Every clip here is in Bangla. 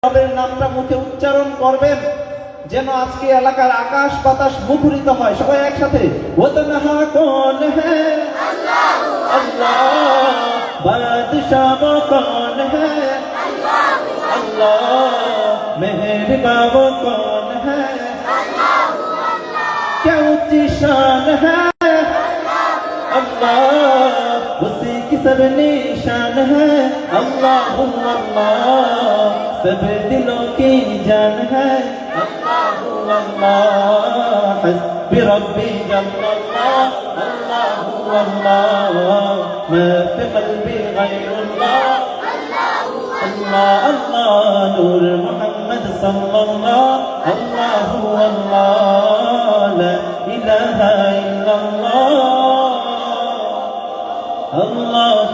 রবের নামটা মুখে উচ্চারণ করবেন যেন আজকে এলাকার আকাশ বাতাস মুখরিত হয়। সবাই একসাথে ওয়াতনহা কোন হ্যায় আল্লাহু আল্লাহ, বাদশাহ কোন হ্যায় আল্লাহু আল্লাহ, মেহেরবান কোন হ্যায় আল্লাহু আল্লাহ, क्या ऊंची शान है अल्लाह, उसी की सब निशान है अल्लाह अल्लाह, सब दिलों की जान है अल्लाह अल्लाह, हस्बी रब्बी जल्लल्लाह अल्लाह अल्लाह, मा फी क़ल्बी गैरुल्लाह अल्लाह अल्लाह, नूर मोहम्मद सल्लल्लाह अल्लाह अल्लाह, ला इलाहा इल्लल्लाह अल्लाह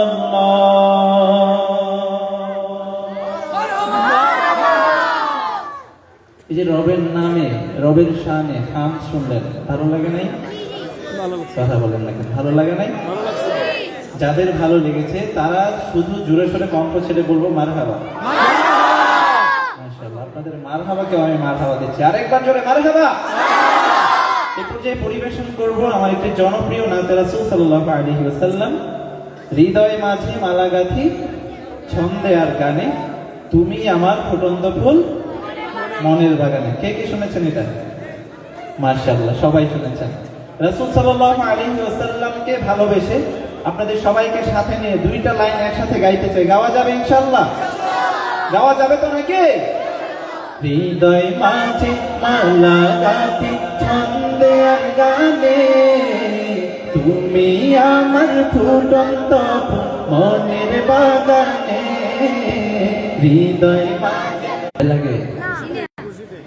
अल्लाह। এই যে রবের নামে রবের শানে হাম শুনলেন, ভালো লাগে নাই? কথা বলেন না কেন, ভালো লাগে নাই? যাদের ভালো লেগেছে তারা শুধু জোরে সোরে কণ্ঠ ছেড়ে বলবো মারহাবা। মাশাআল্লাহ, আপনাদের মারহাবাকে আমি মারহাবা দিচ্ছি। আরেকবার জোরে মারহাবা। এই পর্যায়ে পরিবেশন করব আমার একটি জনপ্রিয় নাতে রাসূল সাল্লাল্লাহু আলাইহি ওয়াসাল্লাম, হৃদয় মাঝে মালা গাঁথি ছন্দে আর গানে, তুমি আমার ফুটন্ত ফুল মনের বাগানে। কে কে শুনেছেন এটা? মাশাআল্লাহ, সবাই শুনেছেন। রাসূল সাল্লাল্লাহু আলাইহি ওয়াসাল্লামকে ভালোবেসে আপনাদের সবাইকে সাথে নিয়ে দুইটা লাইন একসাথে গাইতে চাই। গাওয়া যাবে ইনশাআল্লাহ? গাওয়া যাবে তো নাকি? হৃদয় মাঝে মালা গাঁথি ছন্দে আর গানে, তুমি আমার ফুটন্ত মনের বাগানে, হৃদয় মাঝে লাগে।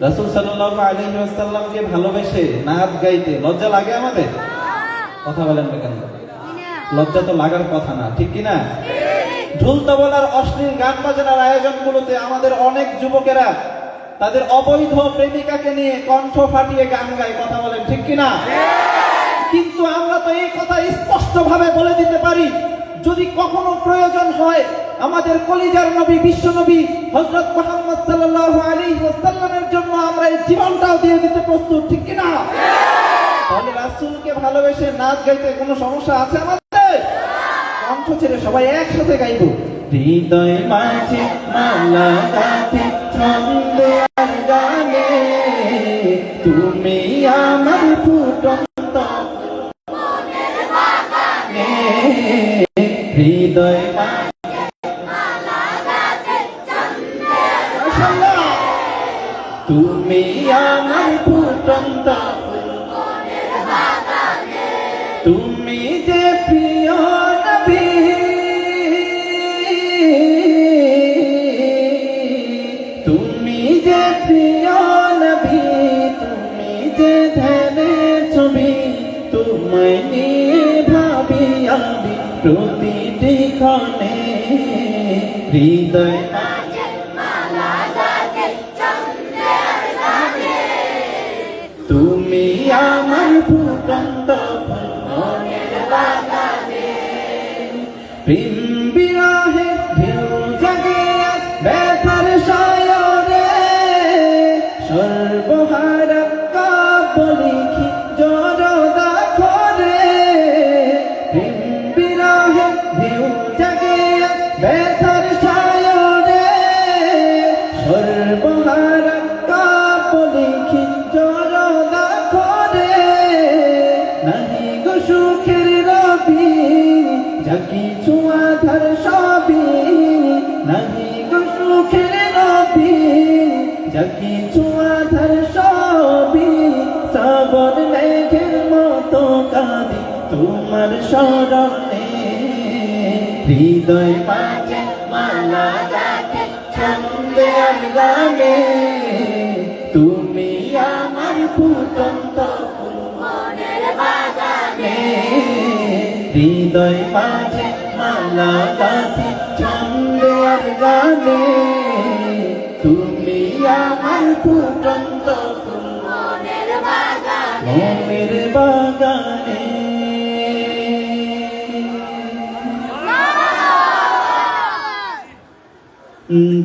রাসূল সাল্লাল্লাহু আলাইহি ওয়াসাল্লামকে ভালোবেসে নাচ গাইতে লজ্জা লাগে আমাদের? কথা বলেন না কেন? লজ্জা তো লাগার কথা না, ঠিক কি না? ঢোল তবলার অশ্লীল গান বাজনার আয়োজনগুলোতে আমাদের অনেক যুবকেরা তাদের অবৈধ প্রেমিকাকে নিয়ে কণ্ঠ ফাটিয়ে গান গায়। কথা বলেন ঠিক কি না? কিন্তু আমরা তো এই কথা স্পষ্ট ভাবে বলে দিতে পারি, যদি কখনো প্রয়োজন হয় আমাদের কলিজার নবী বিশ্ব নবী হযরত মুহাম্মদ সাল্লাল্লাহু আলাইহি ওয়াসাল্লামের জন্য আমরা এই জীবনটাও দিয়ে দিতে প্রস্তুত, ঠিক কি না? তাহলে রাসূলকে ভালোবেসে নাচ গাইতে কোনো সমস্যা আছে আমাদের? কণ্ঠ ছেড়ে সবাই একসাথে গাইবো। হৃদয় মাঝে মালা গাঁথি ছন্দে আর গানে, তুমি আমার ফুটন্ত মনের বাগানে, হৃদয় মাঝে মালা গাঁথি ছন্দে আর গানে, তুমি আমার ফুটন্ত মনের বাগানে, তুমি যে প্রিয় নবী, তুমি যে প্রিয় নবী, তুমি যে ধ্যানের ছবি, তোমায় নিয়ে ভাবি আমি প্রতিটি ক্ষণে, হৃদয় মাঝে মালা গাঁথি ছন্দে আর গানে, তুমি আমার ফুটন্ত মনের বাগানে, প্রেম বিরহে ঢেউ জাগে ব্যথার সায়রে, সর্বহারা কাব্য লিখি জড়দা করে, প্রেম বিরহে ঢেউ জাগে ব্যথার সায়রে, সর্বহারা কাব্য লিখি জড়দা করে, নাহি গো সুখের রবি যা কিছু আধার সবই, নাহি গো সুখের রবি যা কিছু আধার সবই, শ্রাবণ মেঘের মতো কাঁদি তোমার স্মরণে, হৃদয় মাঝে মালা গাঁথি ছন্দে আর গানে, তুমি আমার ফুটন্ত মনের বাগানে, হৃদয় মাঝে মালা গাঁথি ছন্দে আর গানে, তুমি আমার ফুটন্ত মনের বাগানে, মনের বাগানে।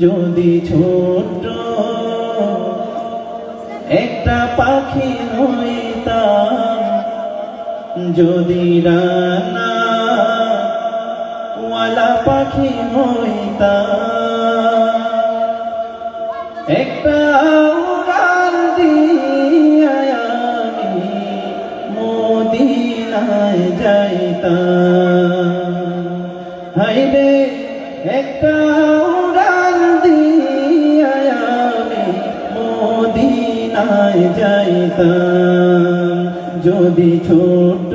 যদি ছোট একটা পাখি হইতাম, যদি রানা ওয়ালা পাখি হইতাম, একটা উড়াল দিয়া আমি মদিনায় যাইতাম। হাইরে একটা উড়াল দিয়া আমি মদিনায় যাইতাম, যদি ছোট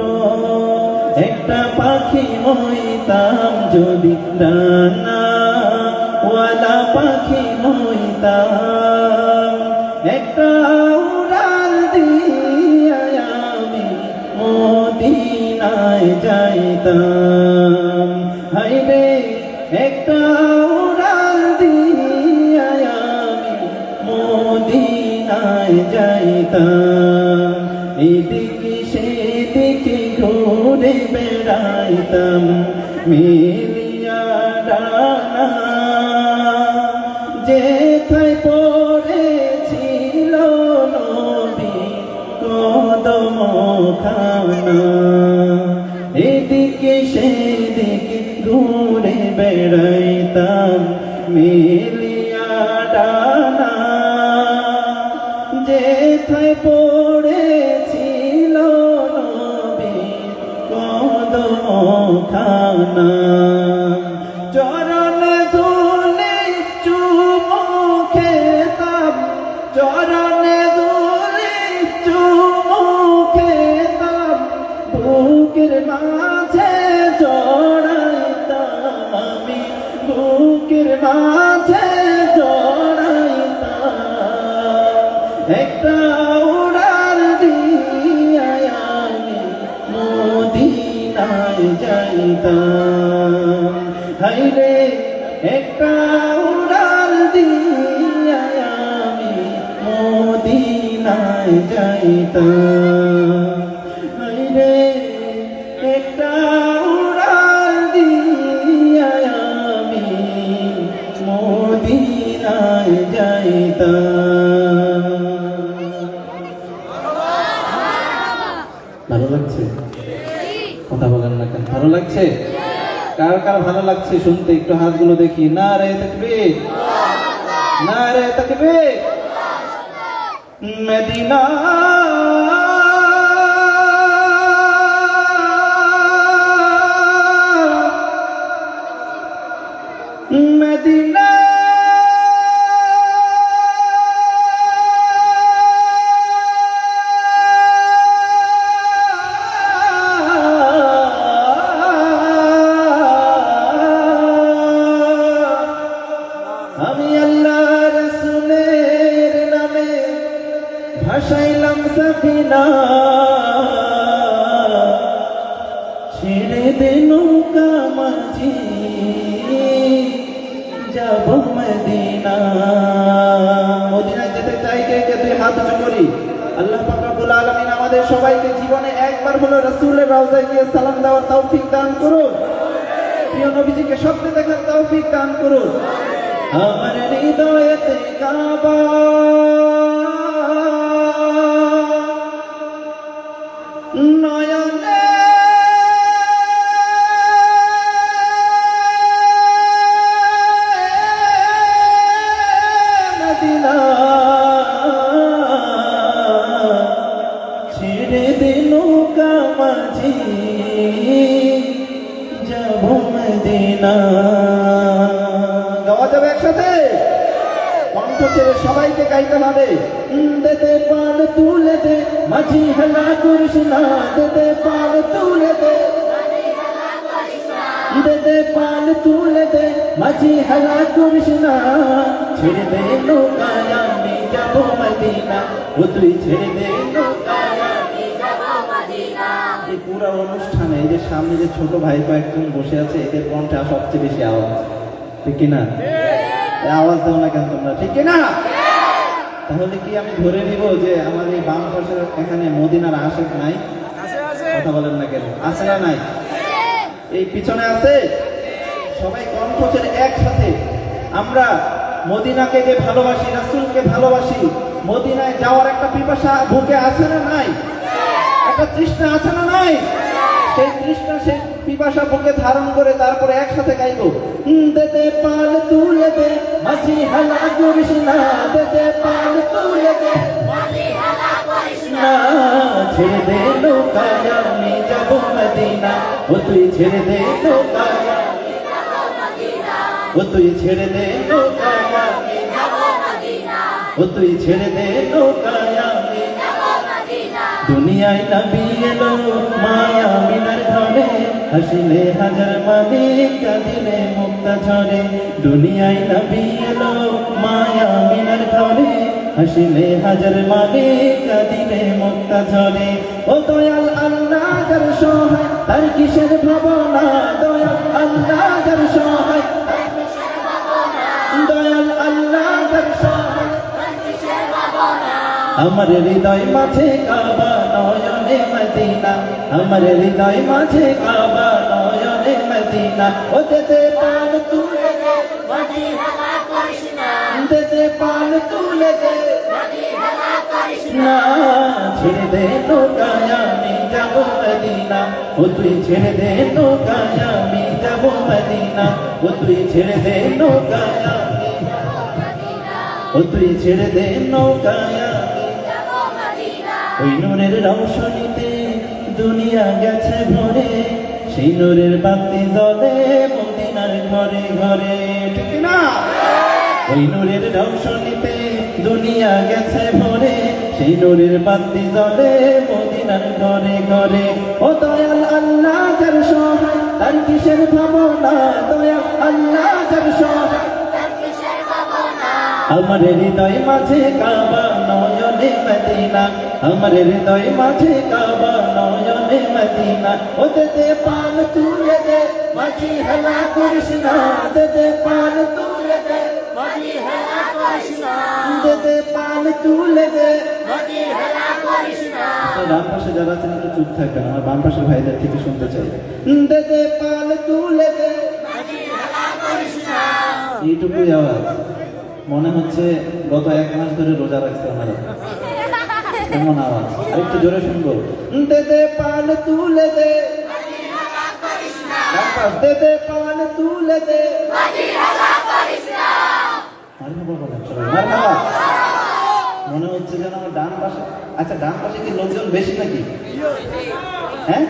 একটা পাখি হইতাম, যদি ডানা ওয়ালা পাখি হইতাম, একটা উড়াল দিয়া আমি মদিনায় যাইতাম। হাইরে একটা উড়াল দিয়া আমি মদিনায় যাইতাম, এদিকে সেদিকে ঘুরে বেড়াইতাম মিলিয়া ডানা, যেথায় পড়েছিল নবী কদম খানা, এদিকে সেদিকে ঘুরে বেড়াইতাম মিলিয়া ডানা, যেথায় পড়েছিল নবী কদম খানা, চরণ ধুলে চুমু খেতাম, চরণ ধুলে চুমু খেতাম, বুকের মাঝে জড়াইতাম আমি, বুকের মাঝে জড়াইতাম, একটা উড়াল দিয়া আমি মদিনায় যাইতাম। হাইরে একটা উড়াল দিয়া আমি মদিনায় যাইতাম। হাইরে একটা উড়াল দিয়া আমি মদিনায় যাইতাম। ভালো লাগছে? কথা বলেন না কেন? ভালো লাগছে? কার কার ভালো লাগছে শুনতে একটু হাতগুলো দেখি। নারে তাকবীর, নারে তাকবীর। মদিনা মদিনা আমি আল্লাহ রাসূলের নামে ভাসাইলাম সাফিনা, ছেড়ে দে নৌকা মাঝি যাব মদিনা। মদিনায় যেতে চাই কে কে? তুই হাত উঁচু করি। আল্লাহ পাক রব্বুল আলামিন আমাদের সবাইকে জীবনে একবার হলো রাসূলের রওজায় গিয়ে সালাম দেওয়ার তৌফিক দান করুন। প্রিয় নবীজিকে স্বপ্নে দেখার তৌফিক দান করুন। আমার হৃদয়েতে কাবা, নয়নে মদিনা, ছেড়ে দে নৌকা মাঝি যাব মদিনা। গাওয়া যাবে একসাথে? কণ্ঠ ছেড়ে সবাইকে গাইতে হবে। দেতে পাল তুলে দে মাঝি হেলা করিস না, দেতে পাল তুলে দে, দেতে পাল তুলে দে মাঝি হেলা করিস না, ছেড়ে দে নৌকায় আমি যাব মদিনা, ও তুই ছেড়ে দে নৌকায় আমি যাব মদিনা। এই পুরো অনুষ্ঠানে এই যে সামনে যে ছোট ভাই কয়েকজন বসে আছে, এদের কণ্ঠে সবচেয়ে বেশি আওয়াজ, ঠিক কিনা? আওয়াজ দাও না কেন তোমরা, ঠিক কিনা? তাহলে কি আমি ধরে নিব যে আমার এই বাম পাশের এখানে মদিনার আশেক নাই? কথা বলেন না কেন? আছে না নাই? এই পিছনে আছে? সবাই কণ্ঠ ছেড়ে একসাথে আমরা মদিনাকে যে ভালোবাসি, রাসূলকে ভালোবাসি, মদিনায় যাওয়ার একটা পিপাসা বুকে আছে না নাই? একটা তৃষ্ণা আছে না নাই? সেই তৃষ্ণা, সেই পিপাসা বুকে ধারণ করে তারপরে একসাথে গাইবো, দেদে পাল তুলে দে মাঝি হালা করিস না, দেদে পাল তুলে দে মাঝি হালা করিস না, ছেড়ে দে নৌকায় আমি যাব মদিনা, ও তুই ছেড়ে দে নৌকায় আমি যাব মদিনা, ও তুই ছেড়ে দে নৌকায় আমি যাব মদিনা, ও তুই ছেড়ে দে নৌকায় আমি যাব মদিনা। দুনিয়ায় নবী এলো মায়া মিনার ঘরে, হাসিলে হাজার মানে কাঁদিলে মুক্তা ঝরে। দুনিয়ায় নবী এলো মায়া মিনার ঘরে, হাসিলে হাজার মানে কাঁদিলে মুক্তা ঝরে। ও দয়াল আল্লাহ যার সহায় তার কিসের ভাবনা, দয়াল আল্লাহ যার সহায় তার কিসের ভাবনা, দয়াল আল্লাহ যার সহায় তার কিসের ভাবনা। আমার হৃদয় মাঝে কাবা নয়নে মদিনা, আমার হৃদয় মাঝে কাবা নয়নে মদিনা, ও দেদে পাল তুলে দে মাঝি হালা করিস না, দেদে পাল তুলে দে মাঝি হালা করিস না, ছেড়ে দে নৌকায় আমি যাব মদিনা, ও তুই ছেড়ে দে নৌকায় আমি যাব মদিনা, ও তুই ছেড়ে দে নৌকায় আমি যাব মদিনা, ও তুই ছেড়ে দে নৌকায় আমি যাব মদিনা। ওই নূরের রৌশনীতে দুনিয়া গেছে ভরে, সেই নূরের বাতি জ্বলে মদিনার ঘরে ঘরে, ঠিক না? ওই নূরের রৌশনীতে দুনিয়া গেছে ভরে, সেই নূরের বাতি জ্বলে মদিনার ঘরে ঘরে। ও দয়াল আল্লাহ যার সহায় তার কিসের ভাবনা, দয়াল আল্লাহ যার সহায় তার কিসের ভাবনা। আমার হৃদয় মাঝে কাবা নয়নে মদিনা, আমার হৃদয় মাঝে কাবা নয়নে মদিনা, ও দেদে পাল তুলে দে মাঝি হালা করিস না, দেদে পাল তুলে দে মাঝি হালা করিস না, দেদে পাল তুলে দে মাঝি হালা করিস না। ডান পাশে যারা আছেন একটু চুপ থাকবেন, আমার বাম পাশের ভাইদের থেকে শুনতে চাই, দেদে পাল তুলে দে মাঝি হালা করিস না। এইটুকুই আওয়াজ, মনে হচ্ছে গত 1 মাস ধরে রোজা রাখছে ওনারা, এমন আওয়াজ। আরেকটু জোরে শুনবো, দেদে পাল তুলে দে মাঝি হালা করিস না, দেদে পাল তুলে দে মাঝি হালা করিস না। মারহাবা বলেন সবাই, মারহাবা। মনে হচ্ছে যেন আমার ডান পাশে, আচ্ছা ডান পাশে কি লোকজন বেশি নাকি? হ্যাঁ,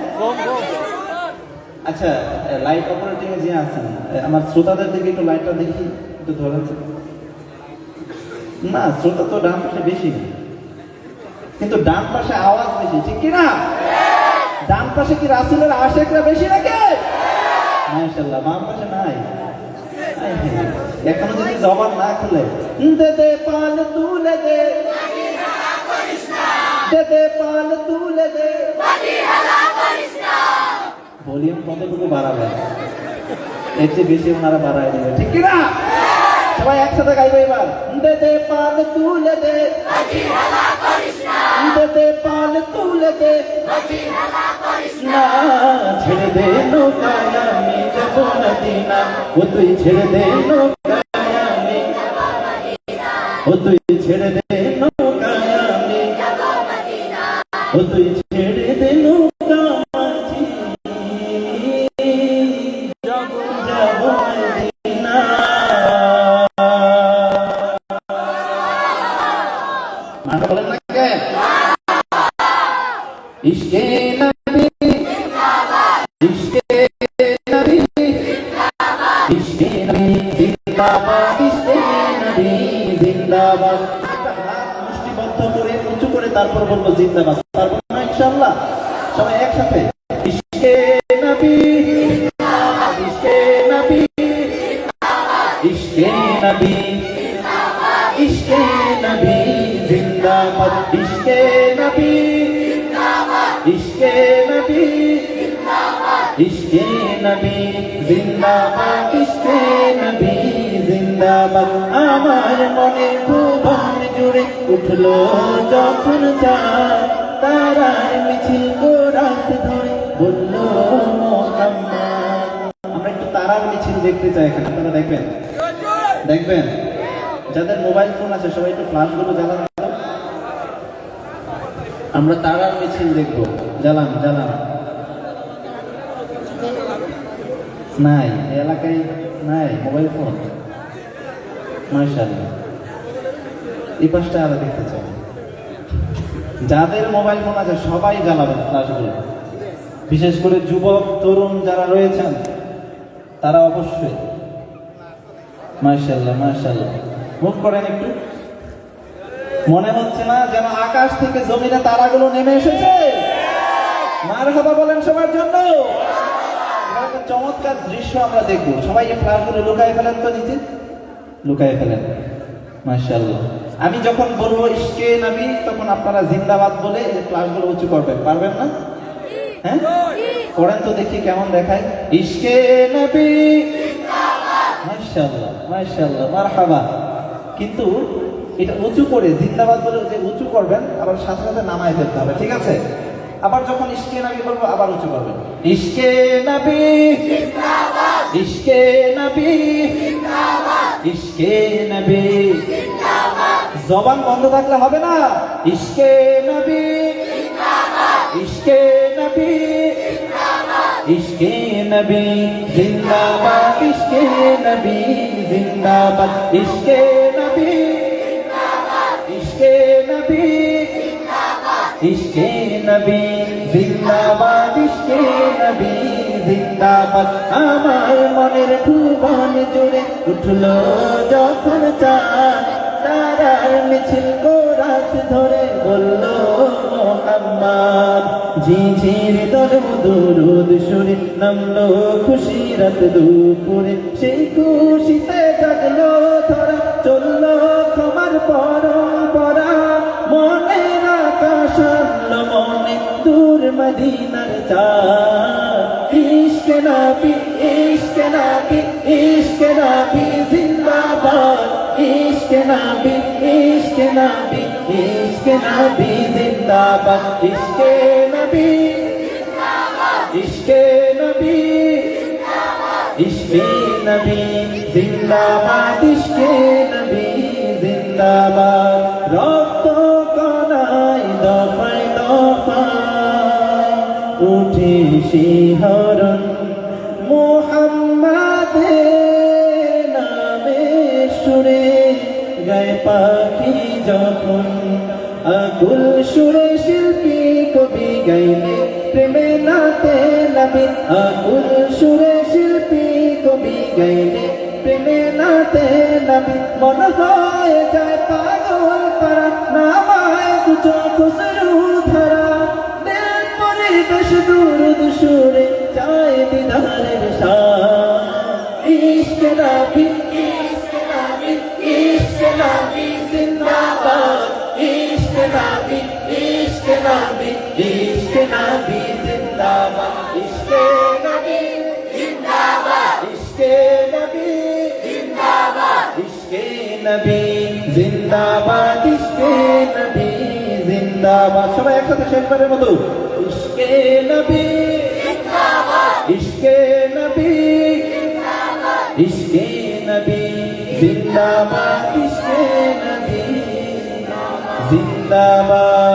আচ্ছা লাইট অপারেটিং এ যে আছেন আমার শ্রোতাদের দিকে একটু লাইটটা দেখি, একটু ধরেন না, শ্রোতা তো ডান পাশে বেশি কিন্তু ডান পাশে আওয়াজ বেশি, ঠিক কি না? ডান পাশে কি রাসূলের আশিকরা বেশি নাকি? মাশাআল্লাহ। বাম পাশে নাই, এখনো যদি জবান না খুলে, দেদে পাল তুলে দে মাঝি হালা করিস না, দেদে পাল তুলে দে মাঝি হালা করিস না। ভলিউম কতটুকু বাড়াবে, এর চেয়ে বেশি ওনারা বাড়ায় দিবে, ঠিক কি না? সবাই একসাথে গাইবো এবার, দেদে পাল তুলে দে মাঝি হালা করিস না, দেদে পাল তুলে দে মাঝি হালা করিস না, ছেড়ে দে নৌকায় আমি যাব মদিনা, ও তুই ছেড়ে দে নৌকায় আমি যাব মদিনা, ও তুই ছেড়ে দে নৌকায় আমি যাব মদিনা, ও তুই ছেড়ে দে নৌকা মাঝি যাব মদিনা। মানা বলেন না কে? ইশকে নবী জিন্দাবাদ, ইশকে নবী জিন্দাবাদ, ইশকে নবী জিন্দাবাদ, ইশকে নবী জিন্দাবাদ। মুষ্টিবদ্ধ করে উঁচু করে তারপর বলবো জিন্দাবাদ, পারবো না ইনশাআল্লাহ? সবাই একসাথে, ইশকে নবী জিন্দাবাদ, ইশকে নবী জিন্দাবাদ, ইশকে নবী জিন্দাবাদ, ইশকে নবী জিন্দাবাদ, ইশকে নবী জিন্দাবাদ, ইশকে নবী জিন্দাবাদ, ইশকে নবী জিন্দাবাদ, ইশকে নবী জিন্দাবাদ। আমার মনে ভুবন জুড়ে উঠলো যখন চাঁদ, তারার মিছিল গোরাত ধরে বললো মুহাম্মদ। আমরা একটু তারার মিছিল দেখতে চাই এখানে, আপনারা দেখবেন। দেখবেন যাদের মোবাইল ফোন আছে সবাই একটু ফ্ল্যাশগুলো জ্বালান। আমরা তারার মিছিল দেখবো। জ্বালান জ্বালান। নাই এলাকায় নাই মোবাইল ফোন। মাশাআল্লাহ, এই পাশটা আরো দেখতে চাই। যাদের মোবাইল ফোন আছে সবাই জ্বালাবেন ফ্ল্যাশগুলো, বিশেষ করে যুবক তরুণ যারা রয়েছেন তারা অবশ্যই। মাশাআল্লাহ মাশাআল্লাহ, মুভ করেন একটু। মনে হচ্ছে না যেন আকাশ থেকে জমিনে তারাগুলো নেমে এসেছে? মারহাবা বলেন সবার জন্য। একটা চমৎকার দৃশ্য আমরা দেখবো। সবাই এই ফ্ল্যাশগুলো লুকায় ফেলেন তো, নিচে লুকায় ফেলেন। মাশাআল্লাহ, আমি যখন বলবো ইশকে নবী তখন আপনারা জিন্দাবাদ বলে এই ফ্ল্যাশগুলো উঁচু করবেন, পারবেন না? হ্যাঁ করেন তো দেখি কেমন দেখায়। ইশকে নবী জিন্দাবাদ। মাশাআল্লাহ মাশাআল্লাহ, মারহাবা। কিন্তু এটা উঁচু করে জিন্দাবাদ বলে যে উঁচু করবেন, আবার সাথে সাথে নামায় ফেলতে হবে, ঠিক আছে? আবার যখন ইশকে নবী বলবো আবার উঁচু করবেন। ইশকে নবী জিন্দাবাদ, ইশকে নবী জিন্দাবাদ, ইশকে নবী জিন্দাবাদ। জবান বন্ধ থাকলে হবে না। ইশকে নবী জিন্দাবাদ, ইশকে নবী জিন্দাবাদ, ইশকে নবী জিন্দাবাদ, ইশকে নবী জিন্দাবাদ, ইশকে নবী জিন্দাবাদ, ইশকে নবী জিন্দাবাদ, ইশকে নবী জিন্দাবাদ, ইশকে নবী জিন্দাবাদ। আমার মনের ভুবন জুড়ে উঠলো যখন চাঁদ, তারার মিছিল কোরাস ধরে বলল মোহাম্মদ। ঝিঝির দলে দুরুদ সুরে নামলো খুশি রাত দুপুরে, সেই খুশিতে জাগলো ধরা, চললো ক্ষমার পরম্পরা। মনের আকাশ আনলো মনে দূর মদিনার চাঁদ। ইশকে নবী, ইশকে নবী, ইশকে নবী জিন্দাবাদ, ইশকে নবী, ইশকে নবী, ইশকে নবী জিন্দাবাদ, ইশকে নবী জিন্দাবাদ, ইশকে নবী জিন্দাবাদ, ইশকে নবী জিন্দাবাদ, ইশকে নবী জিন্দাবাদ। রক্ত কণায় দফায় দফায় উঠে শিহরণ, মুহাম্মাদের নামে সুরে গায়ে পাখি যখন। আকুল সুরে শিল্পী কবি গাইলে প্রেমে নাতে নবী, আকুল সুরে শিল্পী কবি গাইলে প্রেমে নাতে নবী। মন হয়ে যায় পাগল পারা, নামায় দুটো খুসরু ধারা, দিল পরিবেশ দুরুদ সুরে চায় দিদারের শান। ইশকে নবী, ইশকে নবী, ইশকে নবী জিন্দাবাদ, ইশকে নবী, ইশকে নবী, ইশকে নবী জিন্দাবাদ, ইশকে নবী জিন্দাবাদ, ইশকে নবী জিন্দাবাদ, ইশকে নবী জিন্দাবাদ, ইশকে নবী জিন্দাবাদ। সবাই একসাথে শেষবারের মতো। ইশকে নবী জিন্দাবাদ, ইশকে নবী জিন্দাবাদ, ইশকে নবী জিন্দাবাদ, ইশকে নবী জিন্দাবাদ।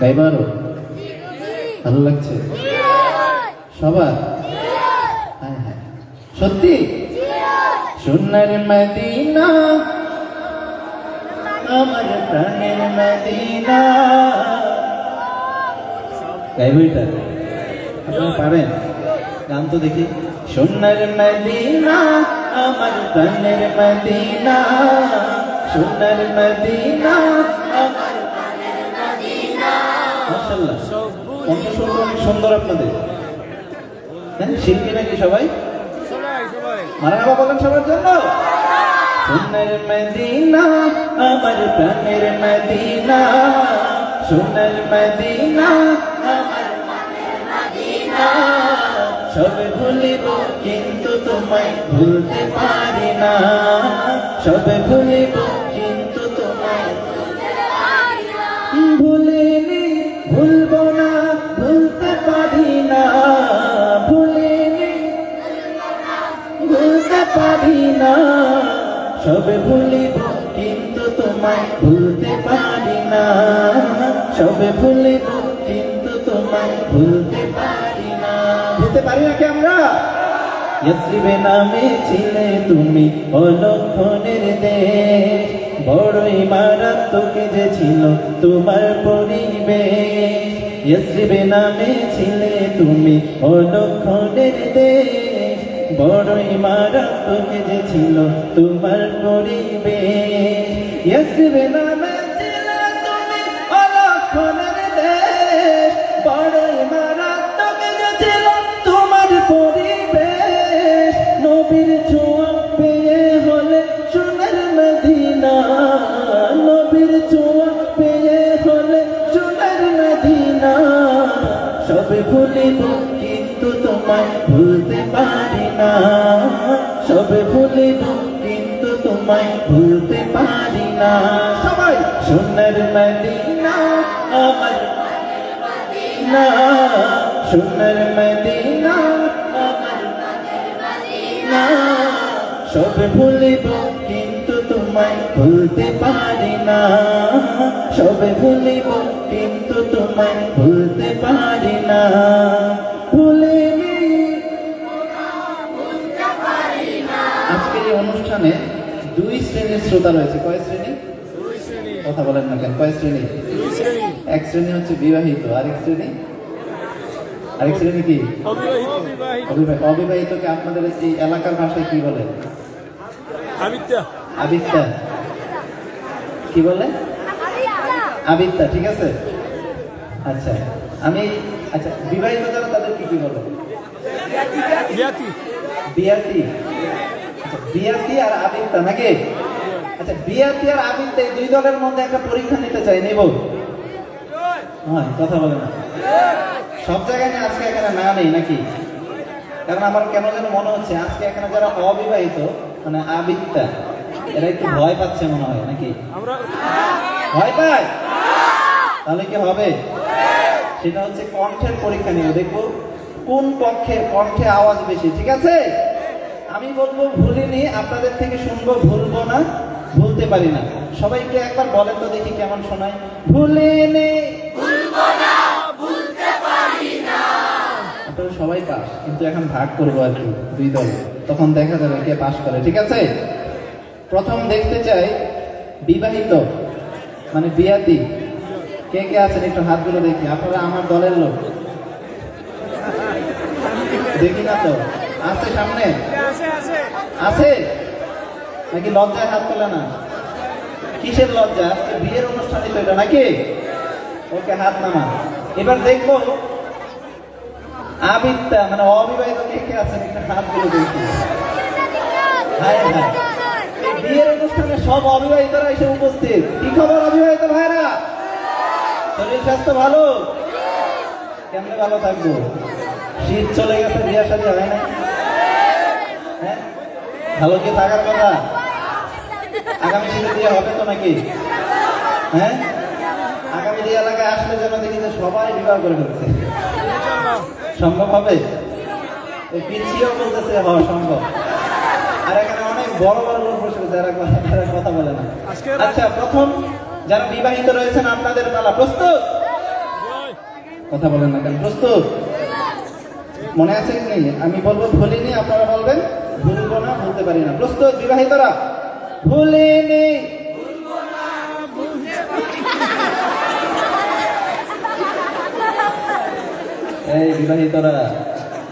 গাইবারও ভালো লাগছে সবার? হ্যাঁ হ্যাঁ, সত্যি? সোনার মদিনা আমার প্রাণের মদিনা। গাইব এটা? আপনারা পারেন? গান তো দেখি। সোনার মদিনা আমার প্রাণের মদিনা, সোনার মদিনা আমার প্রাণের মদিনা। মাশাআল্লাহ, কণ্ঠস্বর অনেক সুন্দর আপনাদের। হ্যাঁ, শিল্পী নাকি সবাই? মারহাবা বলেন সবার জন্য। সোনার মদিনা আমার প্রাণের মদিনা, সোনার মদিনা আমার প্রাণের মদিনা। সব ভুলিব কিন্তু তোমায় ভুলতে পারি না, সব ভুলিব কিন্তু তোমায় ভুলতে পারি না। ভুলিনি ভুলব না, ভুলতে পারি না, সবে ভুলিব কিন্তু তোমায় ভুলতে পারি না, সবে ভুলিব কিন্তু তোমায় ভুলতে পারি না। ভুলতে পারি না কি আমরা? ইয়াসরিবে নামে ছিলে তুমি অলক্ষণের দেশ, বড়ই মারাত্মক যে ছিল তোমার পরিবেশ। ইয়াসরিবে নামে ছিলে তুমি অলক্ষণের দেশ, বড়ই মারাত্মক যে ছিল তোমার পরিবেশ। ইয়াসরিবে নামে ছিলে তুমি অলক্ষণের দেশ, বড়ই মারাত্মক যে ছিল তোমার পরিবেশ। নবীর ছোঁয়া পেয়ে হলে সোনার মদিনা, নবীর ছোঁয়া পেয়ে হলে সোনার মদিনা। সবে ভুলিব কিন্তু তোমায় ভুলতে পারি না, সবে ভুলিব কিন্তু তোমায় ভুলতে পারি না। সবাই সোনার মদিনা আমার মদিনা, সোনার মদিনা আমার মদিনা। সবে ভুলিব কিন্তু তোমায় ভুলতে পারি না, সবে ভুলিব কিন্তু তোমায় ভুলতে পারি না। ভুলিনি আজকের এই অনুষ্ঠানে দুই শ্রেণীর শ্রোতা রয়েছে। কয় শ্রেণী? কথা বলেন না কেন? কয় শ্রেণী? এক শ্রেণী হচ্ছে বিবাহিত, আরেক শ্রেণী কি? অবিবাহিতকে আপনাদের এই এলাকার ভাষায় কি বলে? আবিত্তা। কি বলে? আবিত্তা। ঠিক আছে। আচ্ছা বিবাহিত যারা তাদেরকে কি বলে? বিয়াতি। বিয়াতি আর আবিত্তা নাকি? আচ্ছা, বিয়াতি আর আবিত্তা এই দুই দলের মধ্যে একটা পরীক্ষা নিতে চাই, নিব? হ্যাঁ, কথা বলে না। সব জায়গায় আজকে এখানে না নেই নাকি? কারণ আমার কেন যেন মনে হচ্ছে আজকে এখানে যারা অবিবাহিত মানে আবিত্তা, এরা একটু ভয় পাচ্ছে মনে হয় নাকি? ভয় পায়? তাহলে কি হবে? সেটা হচ্ছে কণ্ঠের পরীক্ষা নিয়ে দেখবো কোন পক্ষের কণ্ঠে আওয়াজ বেশি। ঠিক আছে? আমি বলবো ভুলিনি, আপনাদের থেকে শুনবো ভুলবো না, ভুলতে পারি না। সবাইকে একবার বলেন তো দেখি কেমন শোনায়। ভুলিনি, ভুলবো না, ভুলতে পারি না। আপনারা সবাই পাস, কিন্তু এখন ভাগ করবো আর কি দুই দলে, তখন দেখা যাবে কে পাস করে। ঠিক আছে? প্রথম দেখতে চাই বিবাহিত মানে বিয়াতি কে কে আছেন, একটু হাতগুলো দেখি। আপনারা আমার দলের লোক? দেখি না তো। আছে সামনে? আছে নাকি লজ্জায় হাত তোলে না? কিসের লজ্জা? আজকে বিয়ের অনুষ্ঠানই তো এটা নাকি? ওকে, হাত নামা। এবার দেখবো আবিত্তা মানে অবিবাহিত কে কে আছেন, একটা হাতগুলো দেখি। হায় হায়, বিয়ের অনুষ্ঠানে সব অবিবাহিতরা এসে উপস্থিত। কি খবর অবিবাহিত ভাইরা? শরীর স্বাস্থ্য ভালো? কেমনে ভালো থাকবো? শীত চলে গেছে, বিয়ে শাদী হয় না? হ্যাঁ, ভালো কি থাকার কথা? আগামী শীতে বিয়ে হবে তো নাকি? হ্যাঁ, আগামী এই এলাকায় আসলে যেন দেখি যে সবাই বিবাহ করে ফেলছে। সম্ভব হবে? পিছিয়েও বলতেছে হওয়া সম্ভব। আর এখানে অনেক বড় বড় লোক বসে যারা কথা বলে না। আচ্ছা, প্রথম যারা বিবাহিত রয়েছেন আপনাদের পালা। প্রস্তুত? কথা বলেন না কেন? প্রস্তুত? মনে আছে কি নেই? আমি বলবো ভুলিনি, আপনারা বলবেন ভুলবো না, ভুলতে পারি না। প্রস্তুত বিবাহিতরা? ভুলিনি, এই বিবাহিতরা,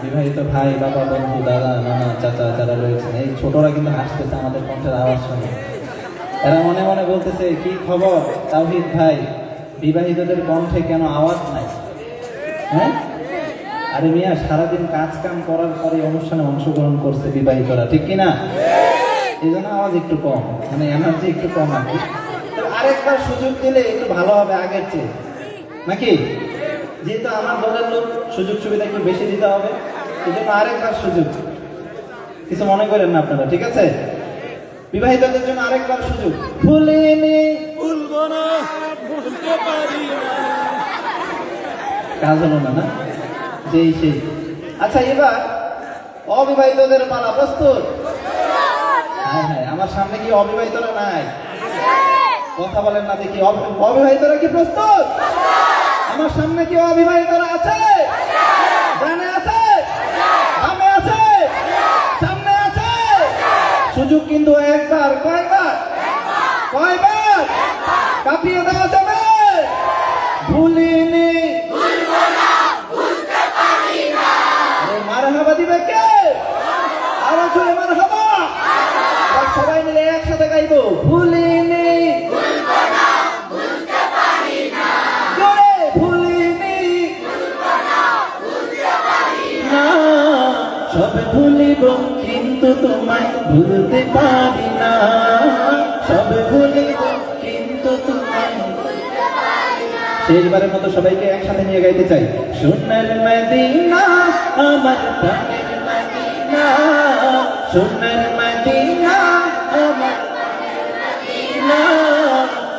বিবাহিত ভাই, বাবা, বন্ধু, দাদা, নানা, চাচা যারা রয়েছেন, এই ছোটরা কিন্তু হাসতেছে আমাদের কণ্ঠের আওয়াজ শুনে। এরা মনে মনে বলতেছে কি খবর তাওহীদ ভাই, বিবাহিতদের কণ্ঠে কেন আওয়াজ নাই? হ্যাঁ, আরে মিয়া, সারাদিন কাজ কাম করার পরে অনুষ্ঠানে অংশগ্রহণ করছে বিবাহিতরা, ঠিক কিনা? এই জন্য আওয়াজ একটু কম, মানে এনার্জি একটু কম আর কি। আরেকবার সুযোগ দিলে একটু ভালো হবে আগের চেয়ে নাকি? যেহেতু আমার দলের লোক, সুযোগ সুবিধা একটু বেশি দিতে হবে, এই জন্য আরেকবার সুযোগ। কিছু মনে করেন না আপনারা, ঠিক আছে? বিবাহিতদের জন্য আরেকবার সুযোগ। ভুলিনি, ভুলবো না, ভুলতে পারি না। কাজ হলো না, না? যেই সেই। আচ্ছা, এবার অবিবাহিতদের পালা। প্রস্তুত? হ্যাঁ হ্যাঁ, আমার সামনে কি অবিবাহিতরা নাই? কথা বলেন না দেখি, অবিবাহিতরা কি প্রস্তুত? আমার সামনে কি অবিবাহিতরা আছে? ডানে আছে, বামে আছে, সামনে আছে। সুযোগ কিন্তু একবার, কয়বার? কয়বার? কাঁপিয়ে দেওয়া যাবে? ভুলিনি, মারহাবা দিবে কে? আরো জোরে মারহাবা। সবাই মিলে একসাথে গাইবো, ভুলিনি, জোরে ভুলিনি, না সব ভুলিব কিন্তু তোমায় ভুলতে পারি না। সব ভুলিব কিন্তু তোমায়। শেষবারের মতো সবাইকে একসাথে নিয়ে গাইতে চাই। সোনার মদিনা আমার প্রাণের মদিনা, সোনার মদিনা আমার প্রাণের মদিনা।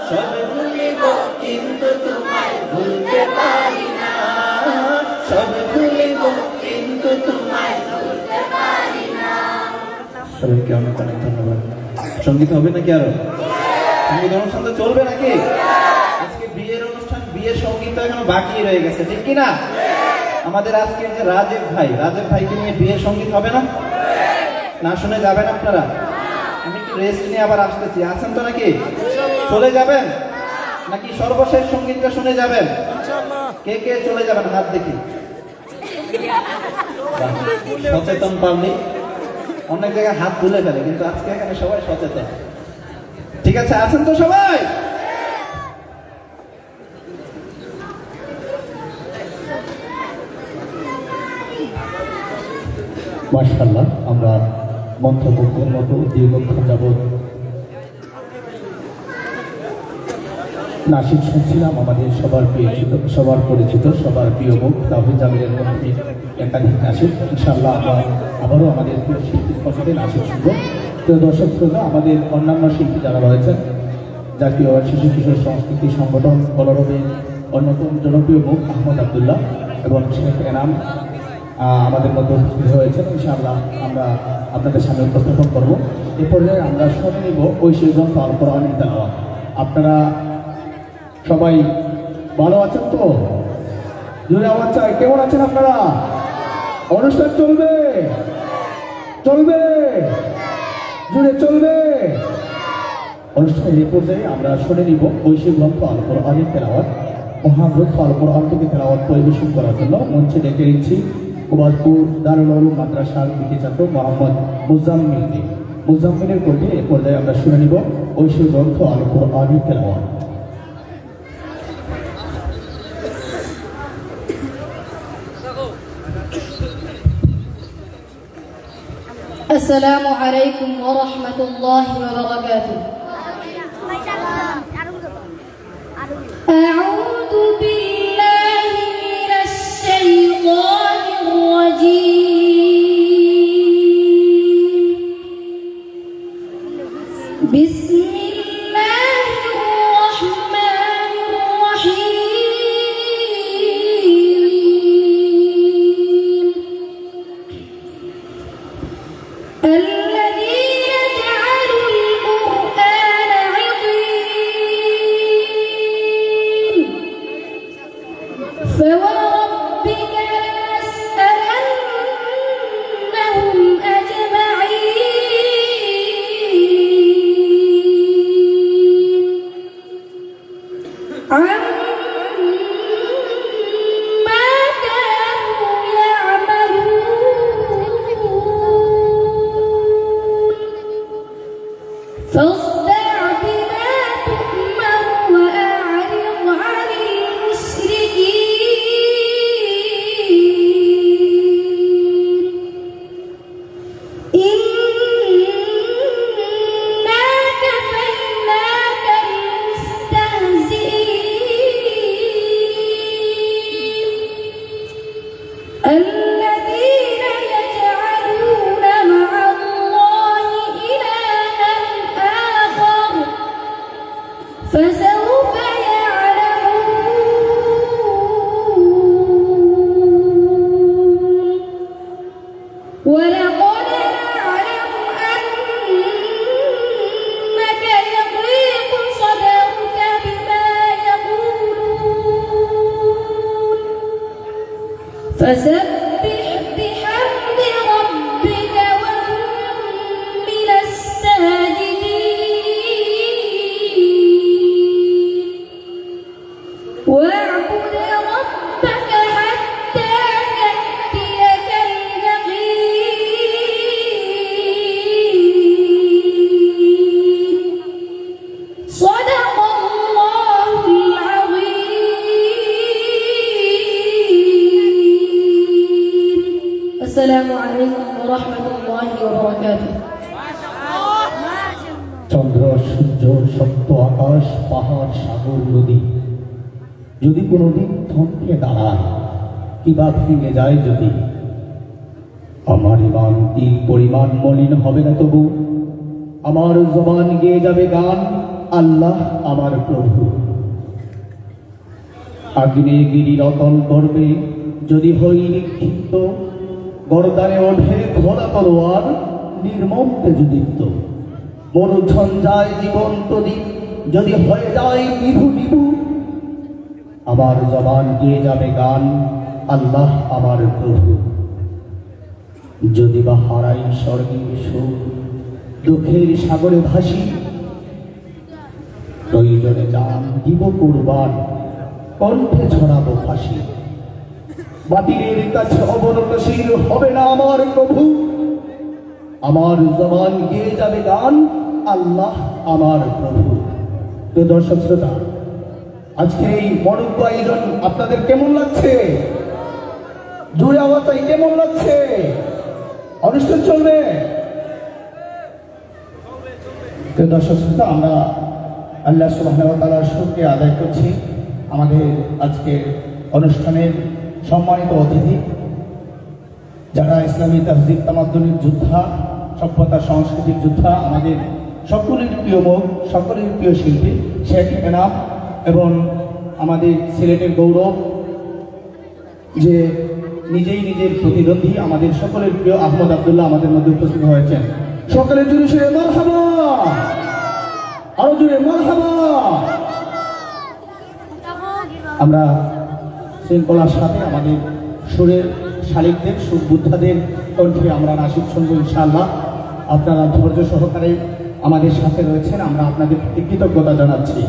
সব ভুলিব কিন্তু তোমায় ভুলতে পারি না। সব ভুলিব কিন্তু তোমায় ভুলতে পারি না। সবাইকে অনেক অনেক ধন্যবাদ। সঙ্গীত হবে নাকি আরো? সঙ্গীত অনুষ্ঠান তো চলবে নাকি? আজকে বিয়ের অনুষ্ঠান, বিয়ের সঙ্গীত এখনো বাকি রয়ে গেছে, ঠিক কিনা? আমাদের আজকে যে রাজেব ভাইকে নিয়ে বিয়ের সঙ্গীত হবে না? না শুনে যাবেন আপনারা? আমি একটু রেস্ট নিয়ে আবার আসতেছি, আছেন তো নাকি? চলে যাবেন নাকি সর্বশেষ সঙ্গীতটা শুনে যাবেন? কে কে চলে যাবেন হাত দেখি। সচেতন পাবলিক অনেক জায়গায় হাত তুলে ফেলে, কিন্তু আজকে এখানে সবাই সচেতন। ঠিক আছে, আছেন তো সবাই? মাশাআল্লাহ, আমরা মন্ত্রমুগ্ধের মতো দীর্ঘক্ষণ যাবৎ নাসিক শুনছিলাম। আমাদের সবার পরিচিত, সবার প্রিয় মুখ তাওহীদ জামিলের মধ্যে একাধিক নাসিক। ইনশাআল্লাহ আমরা আবারও আমাদের প্রিয় শিল্পীর পছন্দের নাসিক শুনব। তো দর্শক শ্রোতা, আমাদের অন্যান্য শিল্পী যারা রয়েছেন, জাতীয় শিশু কিশোর সংস্কৃতি সংগঠন কলরবের অন্যতম জনপ্রিয় মুখ আহমদ আব্দুল্লাহ এবং শেখ এনাম আমাদের মধ্যে উপস্থিত হয়েছেন। ইনশাআল্লাহ আমরা আপনাদের সামনে উপস্থাপন করবো। এ পর্যায়ে আমরা শুনে নিব ঐশী গ্রন্থ আল কোরআনের তেলাওয়াত। আপনারা সবাই ভালো আছেন তো? জোরে আওয়াজ চাই, কেমন আছেন আপনারা? অনুষ্ঠান চলবে, চলবে, জোরে চলবে। অনুষ্ঠানের এই পর্যায়ে আমরা শুনে নিব ঐশী গ্রন্থ আল কোরআনের তেলাওয়াত। মহাগ্রন্থ আল কোরআন থেকে তেলাওয়াত পরিবেশন করার জন্য মঞ্চে ডেকে নিচ্ছি গোপালপুর দারুল উলুম মাদ্রাসার কৃতি ছাত্র মোহাম্মদ মুজাম্মিলের কণ্ঠে এ পর্যায়ে আমরা শুনে নিব ঐশী গ্রন্থ আল কোরআনের তেলাওয়াত। السلام عليكم ورحمة الله وبركاته. أعوذ بالله من الشيطان الرجيم. بسم الله الرحمن الرحيم. الذين جعلوا القرآن عضين فوربك لنسألنهم أجمعين عما كانوا يعملون. فاصدع بما تؤمر وأعرض عن المشركين إنا كفيناك المستهزئين الذين يجعلون مع الله إلها آخر فسوف يعلمون. ولقد نعلم فسبح بحمد ربك وكن من الساجدين واعبد ربك حتى يأتيك اليقين صدق الله العظيم. السلام عليكم ورحمة الله وبركاته. চন্দ্র সূর্য সপ্ত আকাশ পাহাড় সাগর নদী যদি কোনোদিন থমকে দাঁড়ায় কিবা ভেঙে যায় যদি, আমার ইমান তিল পরিমাণ মলিন হবে না তবু আমার জবান গেয়ে যাবে গান আল্লাহ আমার প্রভু। আগ্নেয়গিরি রতন করবে যদি হই নিক্ষিপ্ত, গরদানে ওঠে ঘোড়া তলোয়ার নির্মম তেজদীপ্ত। মরুঝঞ্ঝায় জীবন্ত দ্বীপ যদি হয়ে যায় নিভু নিভু, আমার জবান গেয়ে যাবে গান আল্লাহ আমার প্রভু। যদি বা হারাই স্বর্গীয় সুর দুঃখের সাগরে ভাসি, প্রয়োজনে জান দিব কুরবান কণ্ঠে ছড়াবো ফাঁসি। বাতিলের কাছে অবনতশীল হবে না আমার প্রভু, আমার জবান গেয়ে যাবে গান আল্লাহ আমার প্রভু। তো দর্শক শ্রোতা, আজকে এই মনোজ্ঞ আয়োজন আপনাদের কেমন লাগছে? জুড়ে আওয়াজটাই কেমন লাগছে? অনুষ্ঠান চলবে। তো দর্শক শ্রোতা, আমরা আল্লাহ সুবহানাহু ওয়া তাআলার শুকরিয়া আদায় করছি আমাদের আজকের অনুষ্ঠানের সম্মানিত অতিথি, যারা ইসলামী তাহজিব তামাদ্দুনের যোদ্ধা, সভ্যতা সংস্কৃতির যোদ্ধা, আমাদের সকলের প্রিয় মুখ, সকলের প্রিয় শিল্পী শেখ এনাম এবং আমাদের সিলেটের গৌরব, যে নিজেই নিজের প্রতিদ্বন্দ্বী আমাদের সকলের প্রিয় আহমদ আব্দুল্লাহ আমাদের মধ্যে উপস্থিত হয়েছেন। সকলের জোরে সে মারহাবা, আরো জোরে মারহাবা। আমরা শৃঙ্খলার সাথে আমাদের সুরের শালিকদের সুরবুদ্ধাদের কণ্ঠে আমরা নাসিক শুনবো ইনশাআল্লাহ। আপনারা ধৈর্য সহকারে আমাদের সাথে রয়েছেন, আমরা আপনাদের প্রতি কৃতজ্ঞতা জানাচ্ছি।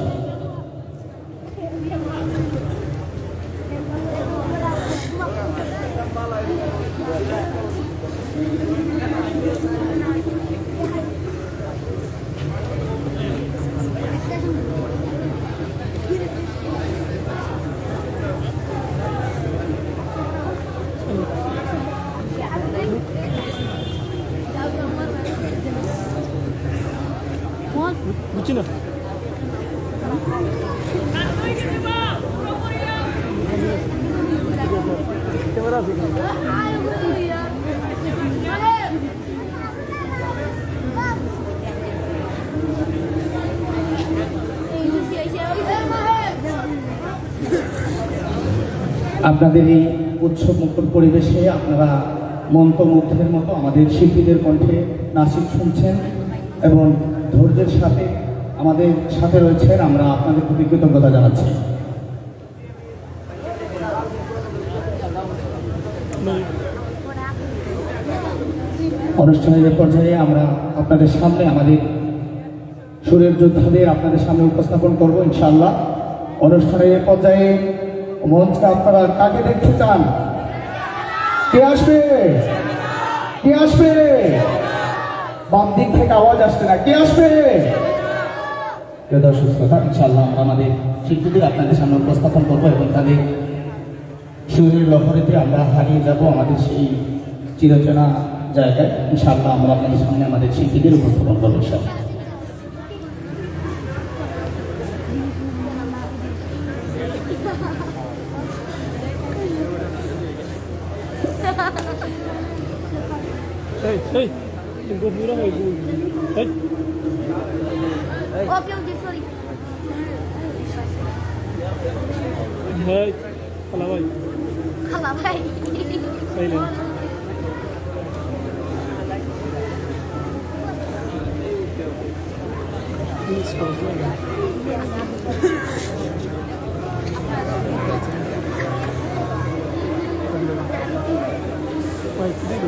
বুঝছি না ক্যামেরা আছে আপনাদের এই উৎসব মুখর পরিবেশে আপনারা মন্ত্রমুগ্ধের মতো আমাদের শিল্পীদের কণ্ঠে নাসিক শুনছেন এবং ধৈর্যের সাথে আমাদের সাথে রয়েছেন, আমরা আপনাদের প্রতি কৃতজ্ঞতা জানাচ্ছি। অনুষ্ঠানের পর্যায়ে আমরা আপনাদের সামনে আমাদের সুরের যোদ্ধাদের আপনাদের সামনে উপস্থাপন করব ইনশাআল্লাহ। অনুষ্ঠানের পর্যায়ে মঞ্চে আপনারা কাকে দেখতে চান? কে আসবে? কে আসবে? বাম দিক থেকে আওয়াজ আসছে না, কে আসবে? দর্শক শ্রোতা, ইনশাআল্লাহ আমরা আমাদের শিল্পীদের আপনাদের সামনে উপস্থাপন করবো এবং তাদের সুরের লহরেতে আমরা হারিয়ে যাব আমাদের সেই চিরচেনা জায়গায়। ইনশাআল্লাহ আমরা আপনাদের সামনে আমাদের শিল্পীদের উপস্থাপন করবো ইনশাআল্লাহ। এই তুমি পুরো হয়ে গেল এই ওকে ওকে সরি ভাই খালা ভাই খালা ভাই এই না প্লিজ ভাই দিল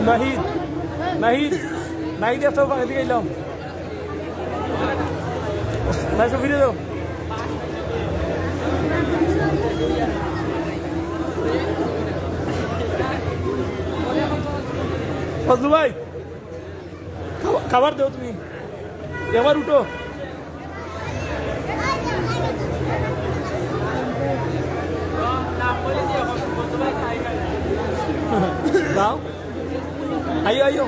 নাহিদ নাহিদ নাহিদ এত এদিকে এলাম না সব ফিরে যাও ফজলু ভাই খাবার দেও তুমি এবার উঠো দাও আইও আইও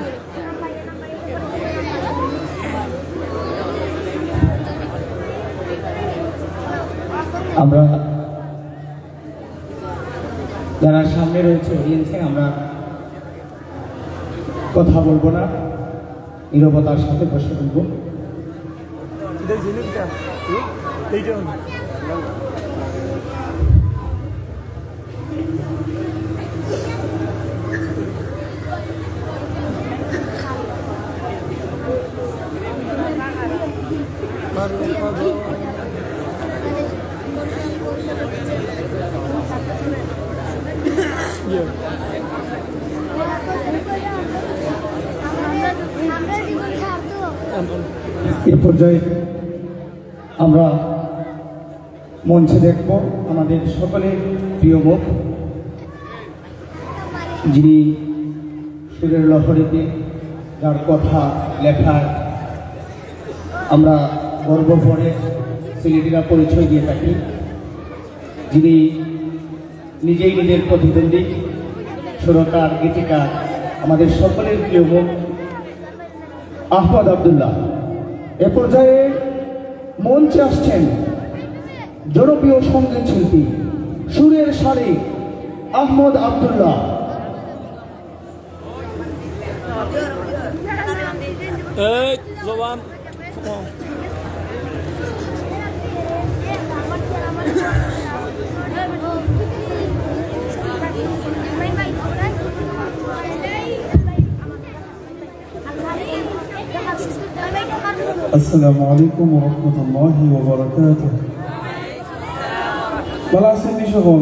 আমরা যারা সামনে রয়েছে অডিয়েন্সে আমরা কথা বলবো না, নীরবতার সাথে বসে বলবো। এই পর্যায়ে আমরা মঞ্চে দেখব আমাদের সকলের প্রিয় মুখ, যিনি সুরের লহরীতে যার কথা লেখার আমরা গর্ব ভরে সিলেটিরা পরিচয় দিয়ে থাকি, যিনি নিজেই নিজের প্রতিদ্বন্দ্বী সুরকার গীতিকার, আমাদের সকলের প্রিয় মুখ আহমদ আব্দুল্লাহ। এ পর্যায়ে মঞ্চে আসছেন জনপ্রিয় সঙ্গীত শিল্পী সুরের শালিক আহমদ আব্দুল্লাহ। এই জবান আসসালামু আলাইকুম ওয়া রাহমাতুল্লাহি ওয়া বারাকাতুহু। ভালো আছেন নি সকল?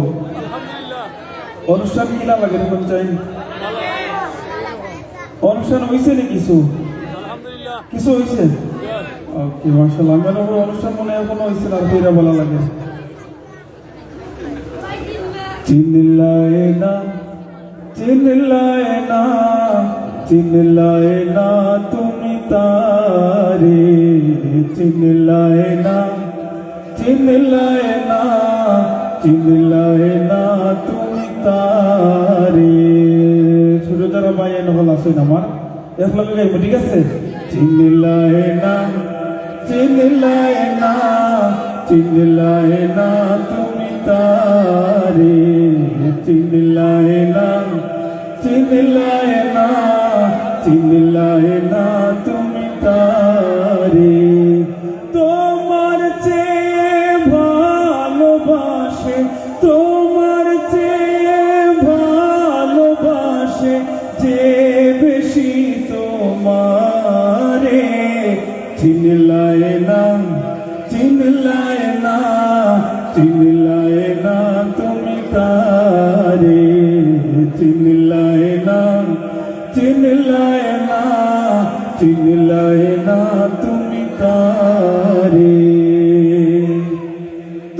অনুষ্ঠান কি না লাগে এখন চাই? অনুষ্ঠান হয়েছে নি কিছু? কিছু হয়েছে? ওকে মাশাআল্লাহ। আমার অনুষ্ঠান মনে এখনো হয়েছে না, কইরা ভালো লাগে। চিল্লায়ে না চিল্লায়ে না চিল্লায়ে না তুমি তারে, চিল্লায়ে না চিল্লায়ে না চিল্লায়ে না তুমি তারে। ছোট যারা ভাইয়ের হল আছেন আমার একলগে গাইব, ঠিক আছে? চিল্লায়ে না চিল্লায়ে না চিল্লায়ে না তুমি তারে, চিল্লায়ে না চিল্লায়ে না চিল্লায়ে না তুমি তারে। তোমার চেয়ে ভালোবাসে, তোমার চেয়ে ভালোবাসে যে বেশি তোমারে, চিল্লায়ে না চিল্লায়ে না চিল্লায়ে না তুমি তারে, চিল্লায়ে না চিল্লায়ে না চিল্লায়ে না তুমি তারে।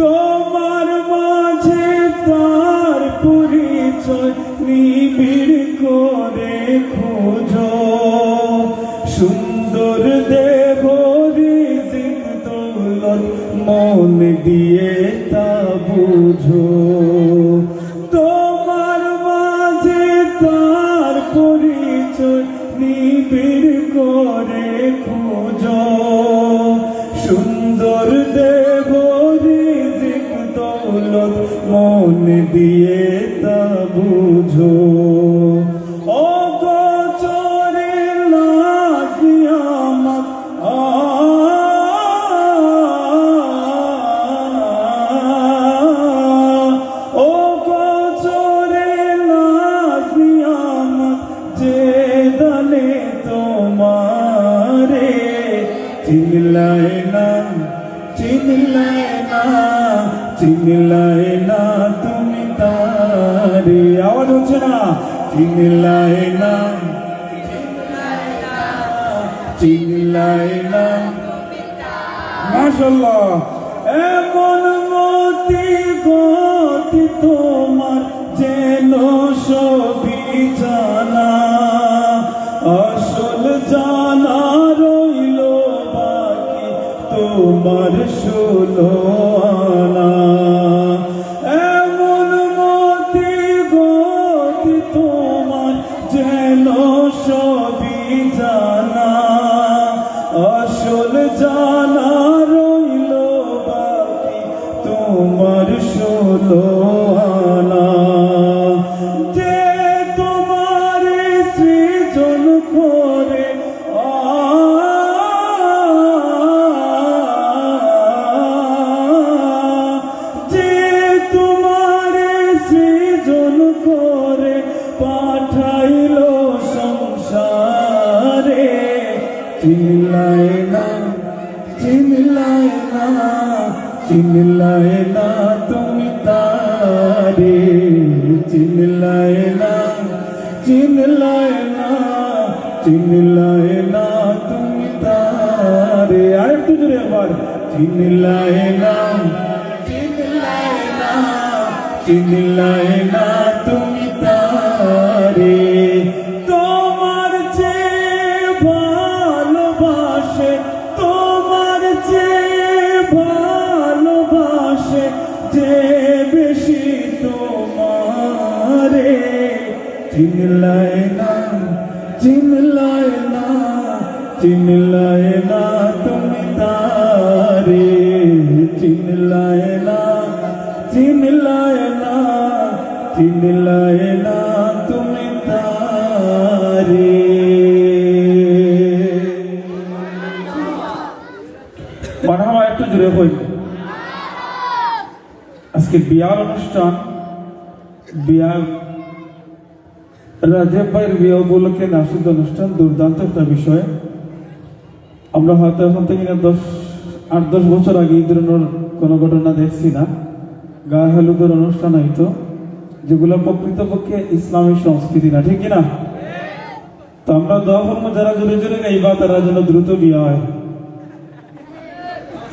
তোমার মাঝে তার পরিচয় নিবিড় করে খোঁজো, সুন্দর দেহ রিজিক দৌলত মন দিয়ে তা বুঝো। তোমার মাঝে তার পরিচয় নিবিড় করে খোঁজো, সুন্দর দেহ রিজিক দৌলত মন দিয়ে তা বুঝো। Oh চিল্লায় না, চিল্লায় না, মাশাআল্লাহ। এমন মতি গতি তোমার যেন সবই জানা, আসল জানা রইল বাকি তোমার ষোলো আনা। এমন মতি গতি তোমার যেন সবই জানা, আসল জানা রইল বাকি তোমার ষোলো আনা। যে তোমার সৃজন করে যে তোমার সৃজন করে পাঠাইল সংসারে, চিল্লায় না, চিল্লায় না, চিল্লায় না তুমি তারে, চিল্লায় না, চিল্লায় না, চিল্লায় না তুমি তারে। আরেকটু জোরে একবার, চিল্লায় না, চিল্লায় না, চিল্লায় না তুমি তারে। তোমার চেয়ে ভালোবাসে, তোমার চেয়ে ভালোবাসে যে বেশি তোমারে, চিল্লায় না, চিল্লায় না, চিল্লায় না তুমি তারে, চিল্লায় না, চিল্লায় না, চিল্লায় না তুমি তারে। মারহাবা, একটু জুড়ে হই। আজকে বিয়ার অনুষ্ঠান, বিয়ার রাজীব ভাইয়ের বিয়ে উপলক্ষে নাসিদ অনুষ্ঠান, দুর্দান্ত একটা বিষয়। আমরা হয়তো এখন থেকে 8-10 বছর আগে এই ধরনের কোনো ঘটনা দেখছি না। গায়ে হলুদের অনুষ্ঠান হইতো, যেগুলো প্রকৃতপক্ষে ইসলামী সংস্কৃতি না, ঠিক কিনা? তো আমরা দোয়া করবো যারা জোরে জোরে গাইবা তারা যেন দ্রুত বিয়ে হয়।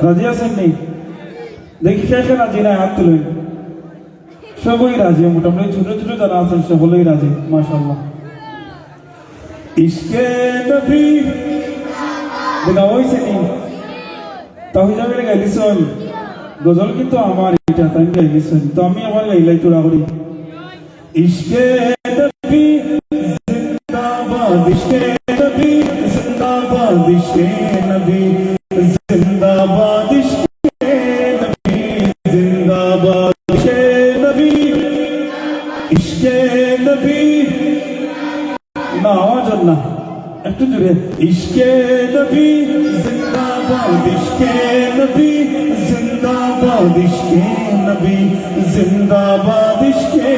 রাজি আছেন নেই? দেখি শেষে রাজি না, হাত তুলেন। সবই রাজি, মোটামুটি ছোট ছোট যারা আছেন সকলেই রাজি, মাশাআল্লাহ। ইশকে নবী দেখা হয়েছে নি? তাহিদ আমির গাইলিছেন গজল, কিন্তু আমার এটা তাই গাইলিছেন, তো আমি আমার গাইলাই তোরা করি। ইশকে নবী জিন্দাবাদ, ইশকে নবী জিন্দাবাদ, ইশকে নবী জিন্দাবাদ, ইশকে নবী জিন্দাবাদ, ইশকে নবী, ইশকে নবী না আওয়াজ না, একটু জোরে। ইশকে নবী জিন্দাবাদ, ইশকে নবী জিন্দাবাদ, ইশকে নবী জিন্দাবাদ, ইশকে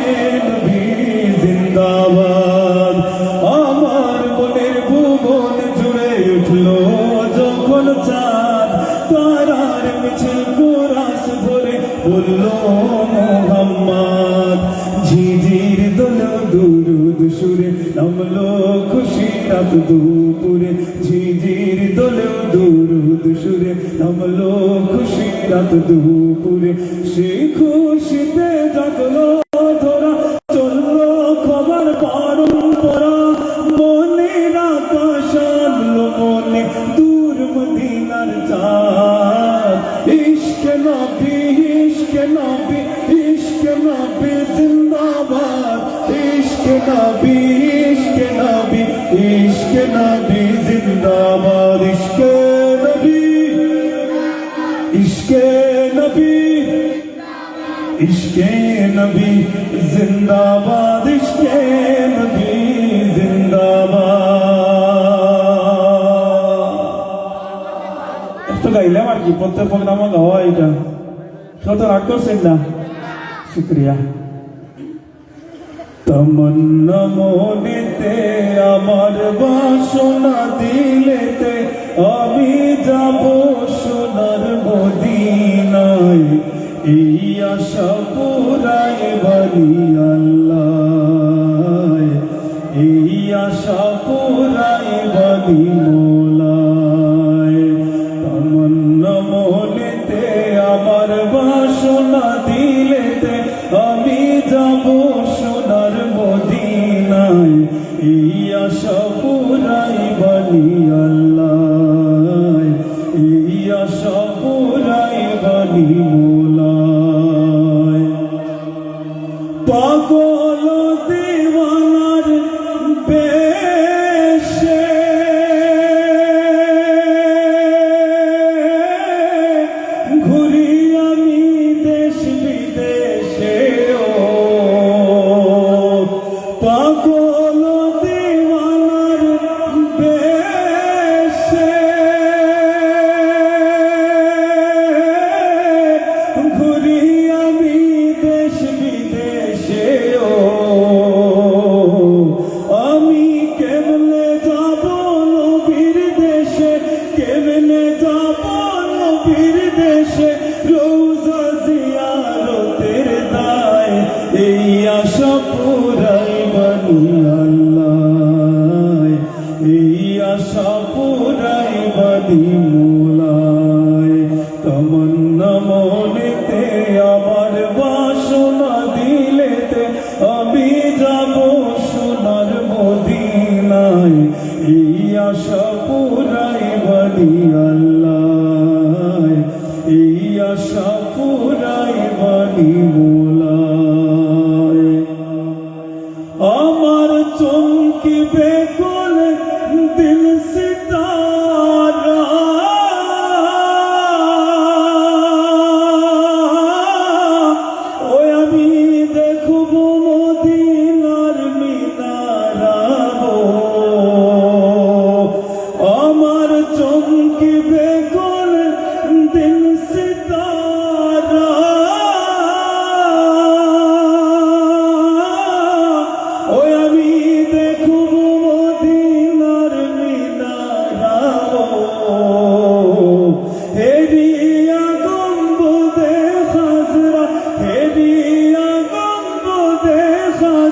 নবী জিন্দাবাদ। আমার মনের ভুবন জুড়ে উঠলো যখন চাঁদ, তারার মিছিল কোরাস ভরে বললো মোহাম্মদ। ঝিঝির দোলো দুরুদ সুরে নামলো খুশি রাত দুপুরে, ঝিঝির দোলো দুরুদ সুরে নামলো খুশি রাত দুপুরে। সে খুশিতে জাগলো ধরা, চললো খবর পরম্পরা, মনের আকাশ আনলো মনে দূর মদিনার চাঁদ। ইশকে নবী, ইশকে নবী, ইশকে নবী জিন্দাবাদ, ইশকে নবী, ইশকে নবী, ইশকে নবী জিন্দাবাদ, ইশকে নবী, ইশকে নবী, ইশকে নবী জিন্দাবাদ, ইশকে নবী জিন্দাবাদ। একটু গাইলাম আর কি, প্রত্যেক প্রোগ্রামে গাওয়া এটা, কত রাগ করছেন না? শুক্রিয়া। তমন্না মনেতে আমার বাসনা দিলেতে, আমি যাব সোনার মদিনায়, এই আশা পুরাই বালি আল্লাহ।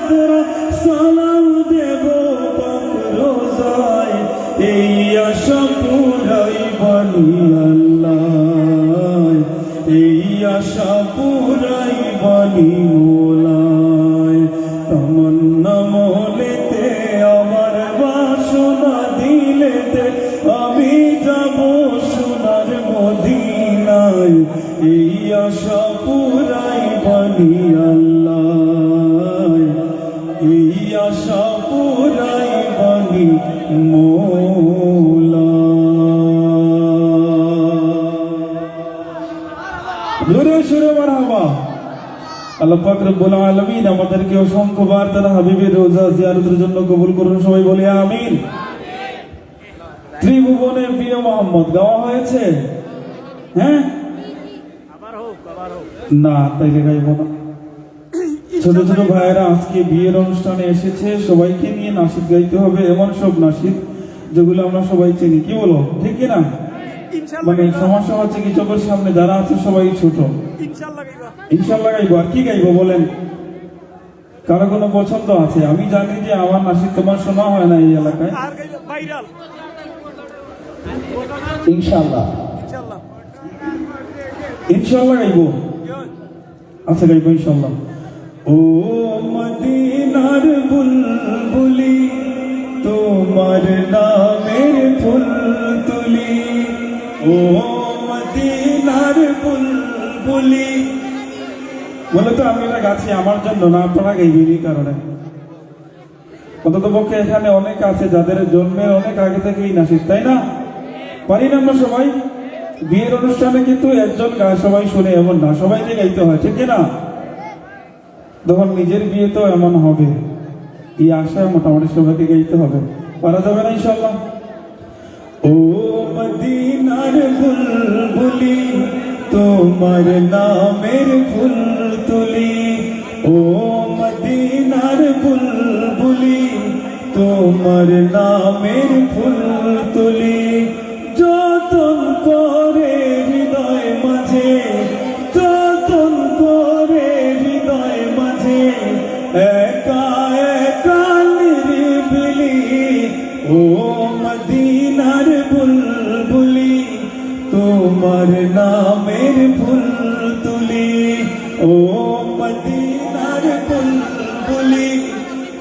হাজরা সালাম দেব পাক রোজায়, এই আশা পুরাই বানি আল্লাহ, এই আশা পুরাই বানি মোলায়। তামান্না মনেতে আমার বাসনা দিলেতে, আমি যাব সোনার মদিনায়, এই আশা পুরাই বানি আল্লাহ, এই আশা পুরাই বানি মোলা। জোরে সুরে মারহাবা। আল্লাহ পাক রব্বুল আলামিন আমাদেরকে অসংখ্যবার তার হাবিবের রোজা জিয়ারতের জন্য কবুল করুন, সবাই বলে আমিন। ত্রিভুবনে প্রিয় মোহাম্মদ গাওয়া হয়েছে? হ্যাঁ না, তাইলে গাইব না। ছোট ছোট ভাইয়েরা আজকে বিয়ের অনুষ্ঠানে এসেছে, সবাইকে নিয়ে নাসিদ গাইতে হবে, এমন সব নাসিদ যেগুলো আমরা সবাই চিনি, কি বলো ঠিক কিনা? মানে সমস্যা হচ্ছে কি, চোখের সামনে যারা আছে সবাই ছোট। ইনশাল্লাহ গাইবো। আর কি গাইবো বলেন? কারো কোনো পছন্দ আছে? আমি জানি যে আমার নাসিদ তোমার শোনা হয় না এই এলাকায়। ইনশাআল্লাহ ইনশাল্লাহ গাইবো। আচ্ছা গাইবো ইনশাল্লাহ। ও মদিনার বুলবুলি, তোমার নামের ফুল তুলি, ও মদিনার বুলবুলি। মূলত আমি এটা গাছি আমার জন্য না, আপনারা গাইবেন এই কারণে। অন্ততপক্ষে এখানে অনেক আছে যাদের জন্মের অনেক আগে থেকেই নাসিদ, তাই না? পারি না আমরা সবাই? বিয়ের অনুষ্ঠানে কিন্তু একজন গায় সবাই শুনে এমন না, সবাইকে গাইতে হয়, ঠিক না? তখন নিজের বিয়ে তো এমন হবে, এই আশায় মোটামুটি সবাইকে গাইতে হবে। পারা যাবে না ইনশাল্লাহ? ও মদিনার বুলবুলি, তোমার নামের ফুল তুলি, ও মদিনার বুলবুলি, তোমার নামের ফুল তুলি। যতন করে হৃদয় মাঝে, যতন করে হৃদয় মাঝে, একা একা নিরিবিলি, ও মদিনার বুলবুলি, তোমার নামের ফুল তুলি, ও মদিনার বুলবুলি,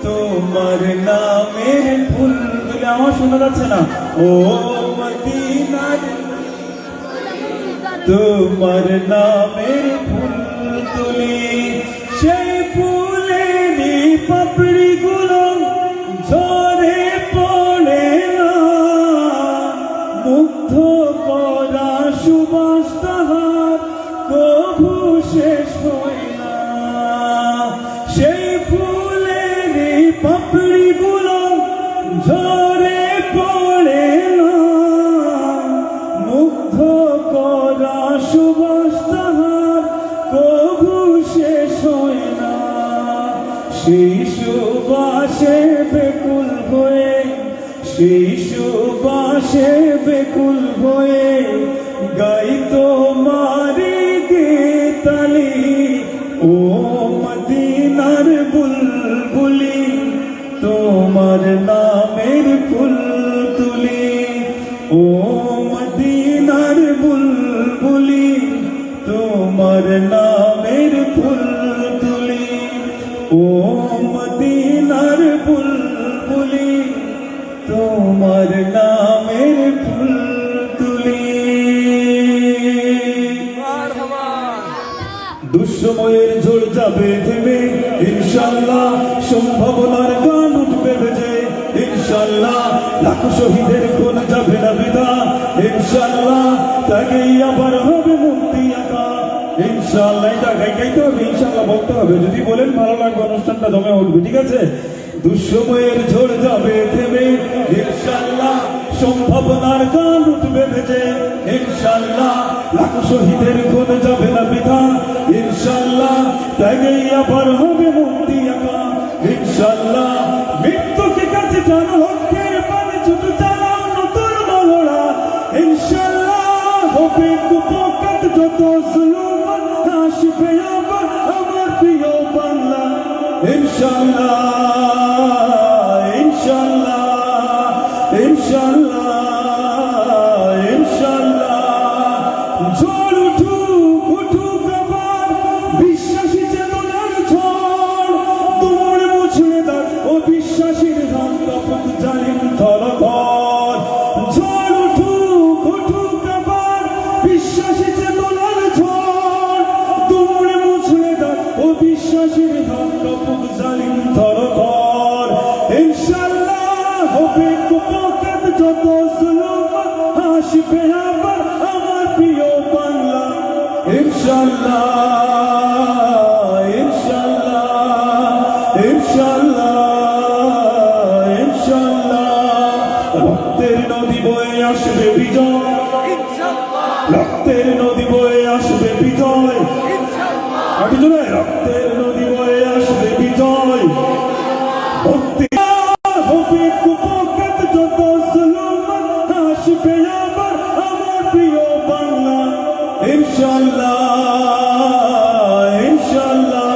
তোমার নামের ফুল তুলি। আমার শোনা যাচ্ছে না? ও মদিনার, তোমার নামের ফুল তুলি। সেই ফুলেরই পাপড়ি গুলো ঝরে পড়ে না, মুগ্ধ করা সুবাস তাহার কভু শেষ হয় না। সেই ফুলেরই পাপড়ি গুলো ঝরে পড়ে না, মুগ্ধ করা সুবাস তাহার কভু শেষ হয় না। সেই সুবাসে বেকুল হয়ে, সেই সুবাসে বেকুল হয়ে গাই তোমারি গীতালি, ও মদিনার বুলবুলি, তোমার নামের ফুল তুলি, ও মদিনার বুলবুলি, তোমার নামের ফুল তুলি, ও মদিনার বুলবুলি, তোমার নামের ফুল তুলি। দুঃসময়ের ঝড় যাবে থেমে, ইনশাল্লাহ সম্ভাবনার গান উঠবে ভেজে, ইনশাল্লাহ লাখো শহীদের খুন যাবে না বিদা, ইনশাল্লাহ তাকেই আবার হবে মুক্তি আঁকা। ইনশাল্লাহ এটা গাইতে হবে, ইনশাল্লাহ বলতে হবে। যদি বলেন ভালো লাগবে, অনুষ্ঠানটা জমে উঠবে, ঠিক আছে? দুঃসময়ের ঝড় যাবে থেমে, ইনশাল্লাহ সম্ভাবনার গান উঠবে ভেজে, ইনশাল্লাহ লাখো শহীদের খুন যাবে না বৃথা, ইনশাল্লাহ ত্যাগেই আবার হবে মুক্তি আঁকা। ইনশাল্লাহ মৃত্যুকে কাছে টানো, লক্ষ্যের পানে ছুটু চালাও নতুন মহড়া, ইনশাল্লাহ হবে কুপকাত যত জুলুম আসবে আবার আমার প্রিয় বাংলা। ইনশাআল্লাহ ইনশাআল্লাহ ইনশাআল্লাহ ইনশাআল্লাহ ঝড় উঠুক আবার বিশ্বাসী চেতনার ঝড় তোমার মুছে দাও ও বিশ্বাসীর হাত তপক জালিম থরথর ঝড় উঠুক আবার বিশ্বাসী চেতনার ঝড় তোমার মুছে দাও ও বিশ্বাসীর হাত তপক জালিম থরথর ইনশাআল্লাহ হবে কুপকাত যত জুলুম আসবে আবার আমার প্রিয় বাংলা ইনশাআল্লাহ ইনশাআল্লাহ ইনশাআল্লাহ ইনশাআল্লাহ রক্তের নদী বয়ে আসবে বিজয় রক্তের নদী বয়ে আসবে বিজয় আগে জোরে রক্তের নদী বয়ে আসবে বিজয় ভক্তি হবে কুপকাত যত জুলুম আসবে আবার আমার প্রিয় বাংলা ইনশাআল্লাহ ইনশাআল্লাহ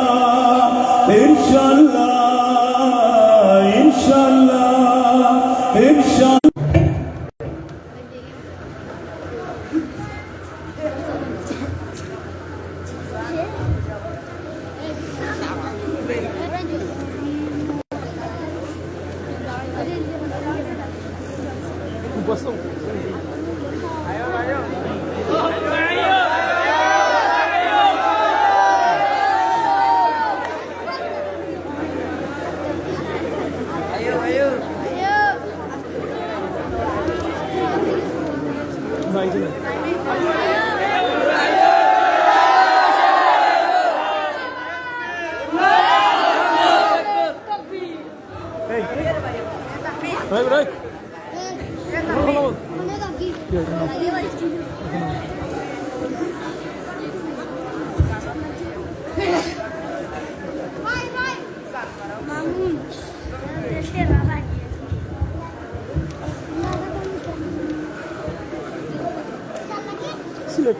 ইনশাআল্লাহ ইনশাআল্লাহ ইনশাআল্লাহ Gostou? Vai, vai, vai. Silat.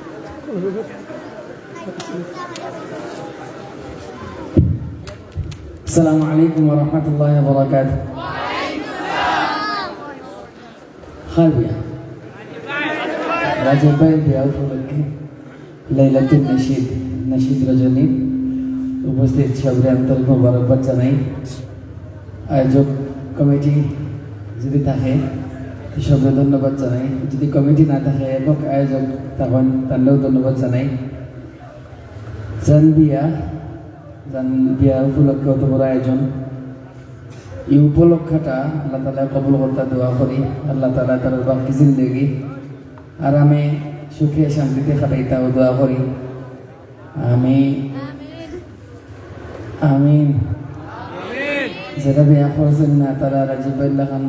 السلام عليكم ورحمة الله وبركاته. خالية Rajib ভাই বিয়া উপলক্ষে লাইলাতুন নাশিদ রজনী উপস্থিত সবাই আন্তরিক মোবারকবাদ জানাই। আয়োজক কমিটি যদি থাকে সবাই ধন্যবাদ জানাই, যদি কমিটি না থাকে এবং আয়োজক তখন তাহলেও ধন্যবাদ জানাই। জান বিয়া উপলক্ষে অত বড় আয়োজন, এই উপলক্ষটা আল্লাহ তালা কবুল করতে দোয়া করি। আল্লাহ তালা তার বাকি জিন্দগি আরামে সুখে শান্তিতে কাটাইতাও দোয়া করি। আমি আমিন। যারা বিয়া করছেন না তারা রাজীব ভাইল্লা খান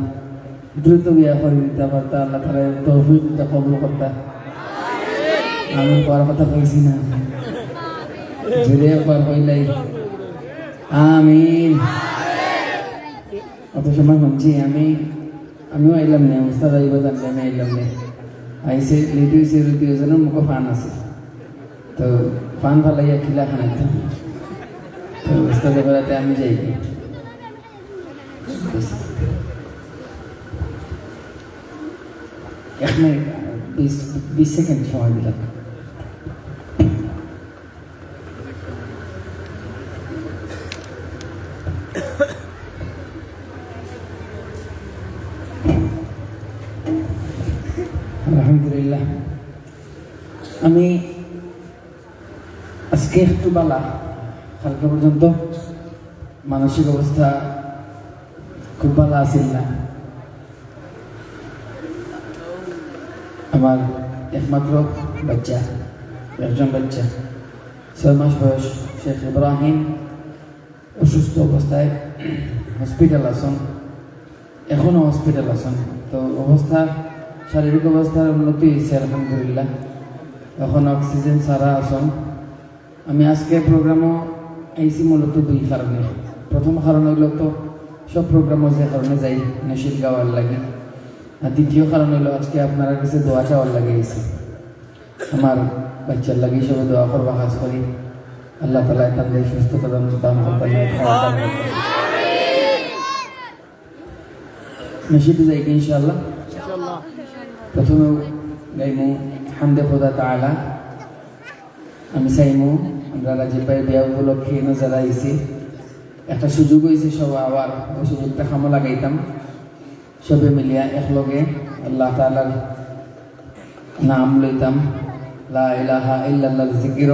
দ্রুত বিয়া করে দিতে পারতা, আল্লাহ তালা তৌফিক কবুল করতা। আমি পড়ার কথা কইছি না, যদি একবার হইলাই আমিন। অত সময় শুনছি আমিও আইলাম না, উস্তাদ আইব জানলে আমি আইলাম না। আইসে লেট হয়েছে দুজনের মুখে ফান আছে, তো ফান ফালাইয়া খিলা খানাইতাম, তো উস্তাদের বেড়াতে আমি যাই। এক মিনিট 20 সেকেন্ড সময় দিলাম। আলহামদুলিল্লাহ, আমি আজকে একটু বালা, কালকে পর্যন্ত মানসিক অবস্থা খুব ভালো আছিল না। আমার একমাত্র বাচ্চা, একজন বাচ্চা 6 মাস বয়স, শেখ ইব্রাহিম অসুস্থ অবস্থায় হসপিটাল আসন, এখনো হসপিটাল আসন। তো অবস্থা, শারীরিক অবস্থার উন্নতি হয়েছে আলহামদুলিল্লাহ, এখন অক্সিজেন ছাড়া আসন। আমি আজকে প্রোগ্রামও আইসি মূলত 2 কারণে। প্রথম কারণ হইল তো সব প্রোগ্রামও যে কারণে যাই নশীদ গাওয়ার লাগে, আর দ্বিতীয় কারণ হইল আজকে আপনার কাছে দোয়া চাওয়ার লাগে। আমার বাচ্চার লাগে সবাই দোয়া করবা, খাস করি আল্লাহ তাআলা তাদের সুস্থতা দান করবেন। নশিদে যাই ইনশাআল্লাহ। প্রথমে গাইমু হামদে খোদা তাআলা। আমি চাইমু আমরা রাজীব ভাই বিয়া উপলক্ষে যারা আইছি একটা সুযোগ হয়েছে সব আবার ওই সুযোগটা কামে লাগাইতাম সবে মিলিয়া একলগে আল্লাহ তাআলার নাম লইতাম, লা ইলাহা ইল্লাল্লাহর জিকির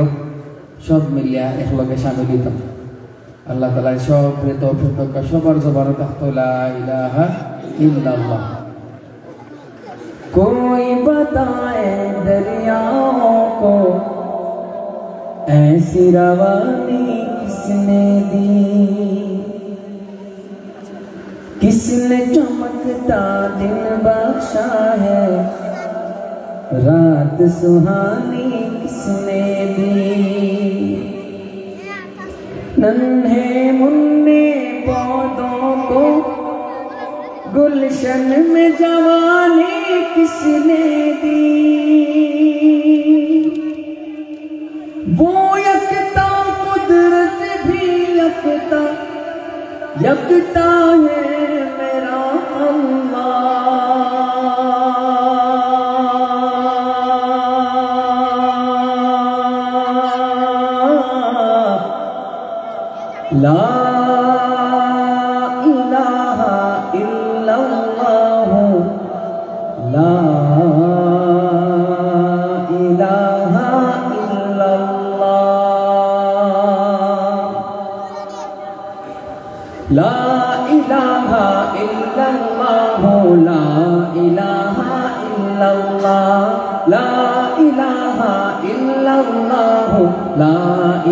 সব মিলিয়া একলগে শামিল হইতাম। আল্লাহ তাআলা সব তৌফিক সবার জবান তাহত লা ইলাহা ইল্লাল্লাহ। कोई बताए दरियाओं को ऐसी रवानी किसने दी, किसने चमकता दिन बख्शा है, रात सुहानी किसने दी। नन्हे मुन्ने पौधों को गुलशन में जवानी किसने दी, वो यकता कुदरत भी यकता, यकता है मेरा अल्लाह। ला इलाहा इल्लल्लाह, ला इलाहा इल्लल्लाह, ला इलाहा इल्लल्लाह, ला इलाहा इल्लल्लाह, ला इलाहा इल्लल्लाह, ला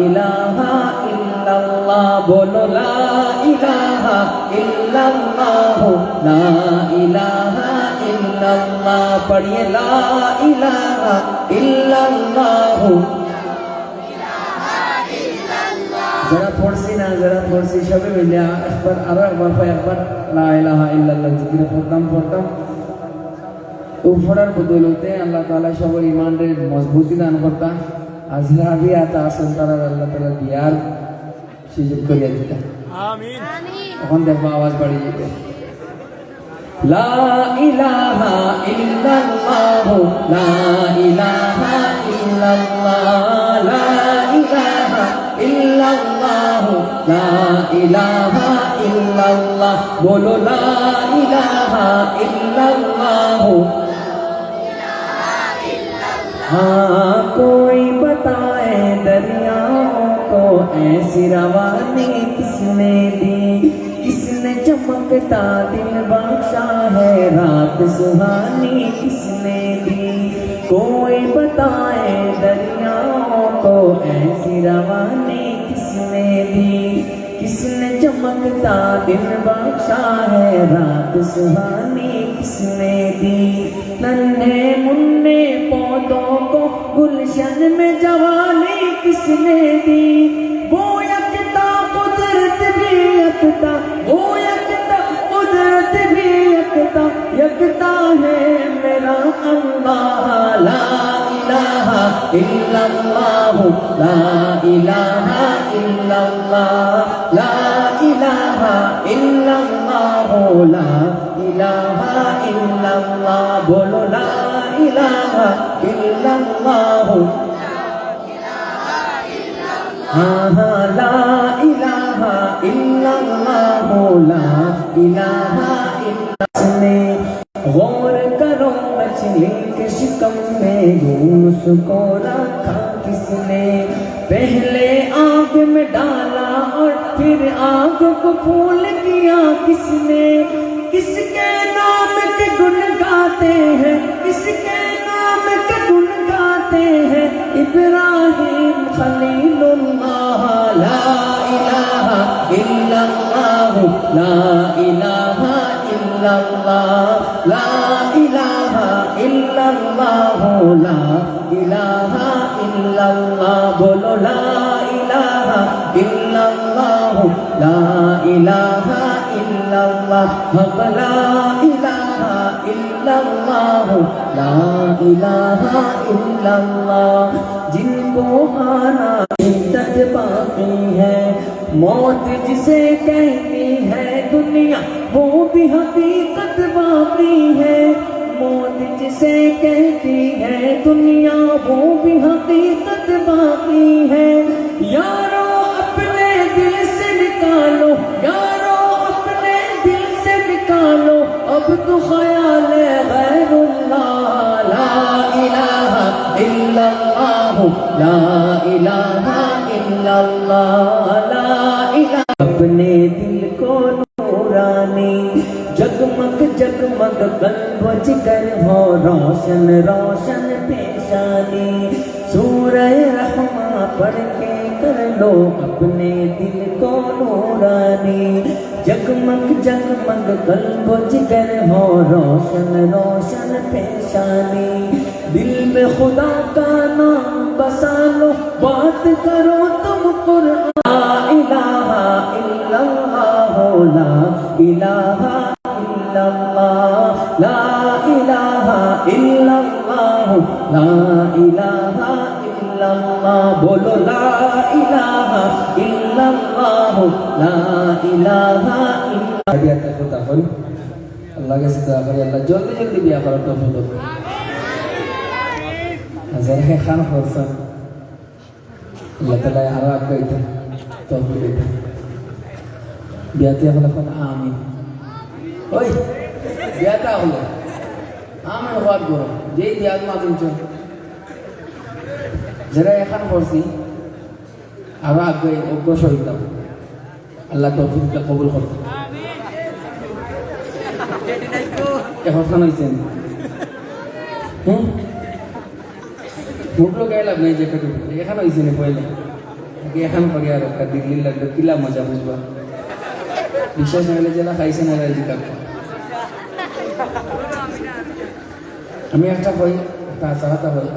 इलाहा इल्लल्लाह। बोलो ला इलाहा इल्लल्लाह, ला इलाहा इल्लल्लाह। पढ़िए ला इलाहा इल्लल्लाह। जरा पढ़सी ना, जरा पढ़सी सभी मिले एक बार ला इलाहा इल्लल्लाह जिक्र पढ़ताम উপরার বদলতে আল্লাহ তাআলা সবার ঈমানের মজবুতি দান করতা। আজরা भी आता আসল তারা আল্লাহ তাআলা বিয়ার সুযোগ করিয়া দিতা। আমিন। এখন দেখো আওয়াজ বাড়িয়ে যেতে। লা ইলাহা ইল্লাল্লাহ, লা ইলাহা ইল্লাল্লাহ, লা ইলাহা ইল্লাল্লাহ, লা ইলাহা ইল্লাল্লাহ। বলো লা ইলাহা ইল্লাল্লাহ। हाँ कोई बताए दरियाओं को ऐसी रवानी किसने दी, किसने चमकता दिन बख्शा है, रात सुहानी किसने दी। कोई बताए दरियाओं को ऐसी रवानी किसने दी, किसने चमकता दिन बख्शा है, रात सुहानी किसने दी। नन्हे मुन्ने पौधों को गुलशन में जवानी किसने दी, वो यकता कुदरत भी यकता, वो यकता कुदरत भी यकता, यकता है मेरा अल्लाह। ला इलाहा इल्लल्लाह, ला इलाहा इल्लल्लाह, ला इलाहा इल्लल्लाह, ला इलाहा इल्लल्लाह। बोलो ला इलाहा इल्लल्लाह। हाँ हाँ ला इलाहा इल्लल्लाह, ला इलाहा इल्लल्लाह। गौर करो मछली के शिकम में यूनुस को रखा किसने, पहले आग में डाला और फिर आग को फूल किया किसने। किसके नाम के गुण गाते हैं, किसके नाम के गुण गाते हैं, इब्राहिम खलीलुल्लाह। ला इलाहा इल्लल्लाह, ला इलाहा इल्लल्लाह, ला इलाहा इल्लल्लाह, ला इलाहा इल्लल्लाह। बोलो ला इलाहा इल्लल्लाह, ला इलाहा इल्लल्लाह। हक ला इलाहा इल्लल्लाह, ला इलाहा इल्लल्लाह। جن کو آنا شدت باقی ہے، موت جسے کہتی ہے دنیا وہ بھی حقیقت باقی ہے، موت جسے کہتی ہے دنیا وہ بھی حقیقت باقی ہے، یارو اپنے دل سے نکالو، یارو اپنے دل سے نکالو اب تو خیال غیر اللہ، لا الہ الا اللہ، لا الہ الا اللہ، لا الہ، اپنے دل کو نورانی جگمگ جگمگ قلب و جگر ہو روشن روشن پیشانی، سورہ رحمہ پڑھ کے کر لو اپنے دل کو نورانی، جگمگ جگمگ قلب و جگر ہو روشن روشن پیشانی، دل میں خدا کا نام بسا لو بات کرو تم قرآن، لا الہ الا اللہ، لا الہ الا اللہ، لا الہ الا اللہ، لا الہ الا اللہ، بولو لا الہ الا اللہ، لا الہ الا اللہ، اللہ کے صدا کری، اللہ جلدی جلدی بیاہ کرو توفیق دو، حضرت خان خورسان اللہ تعالی حراب کہتا توفیق دیتا بیاتی اخلاقون آمین، اوئی بیاتا اخلاق آمین خواد گورا جی دیاد ماتم چون ذرا خان خورسی حراب گئی اگو شویتا اللہ توفیق کا قبول کرتا خورسان ہوئی মুখলো গায়ে লাভ নাই জ্যাকেট এখানে হয়েছে না পয়লা এখানে পড়ে আর একটা দিল্লি লাগলো কিলা মজা বুঝবা বিশ্বাস না হলে যেটা খাইছে না রাজি কাকা আমি একটা বই একটা চালাতে বই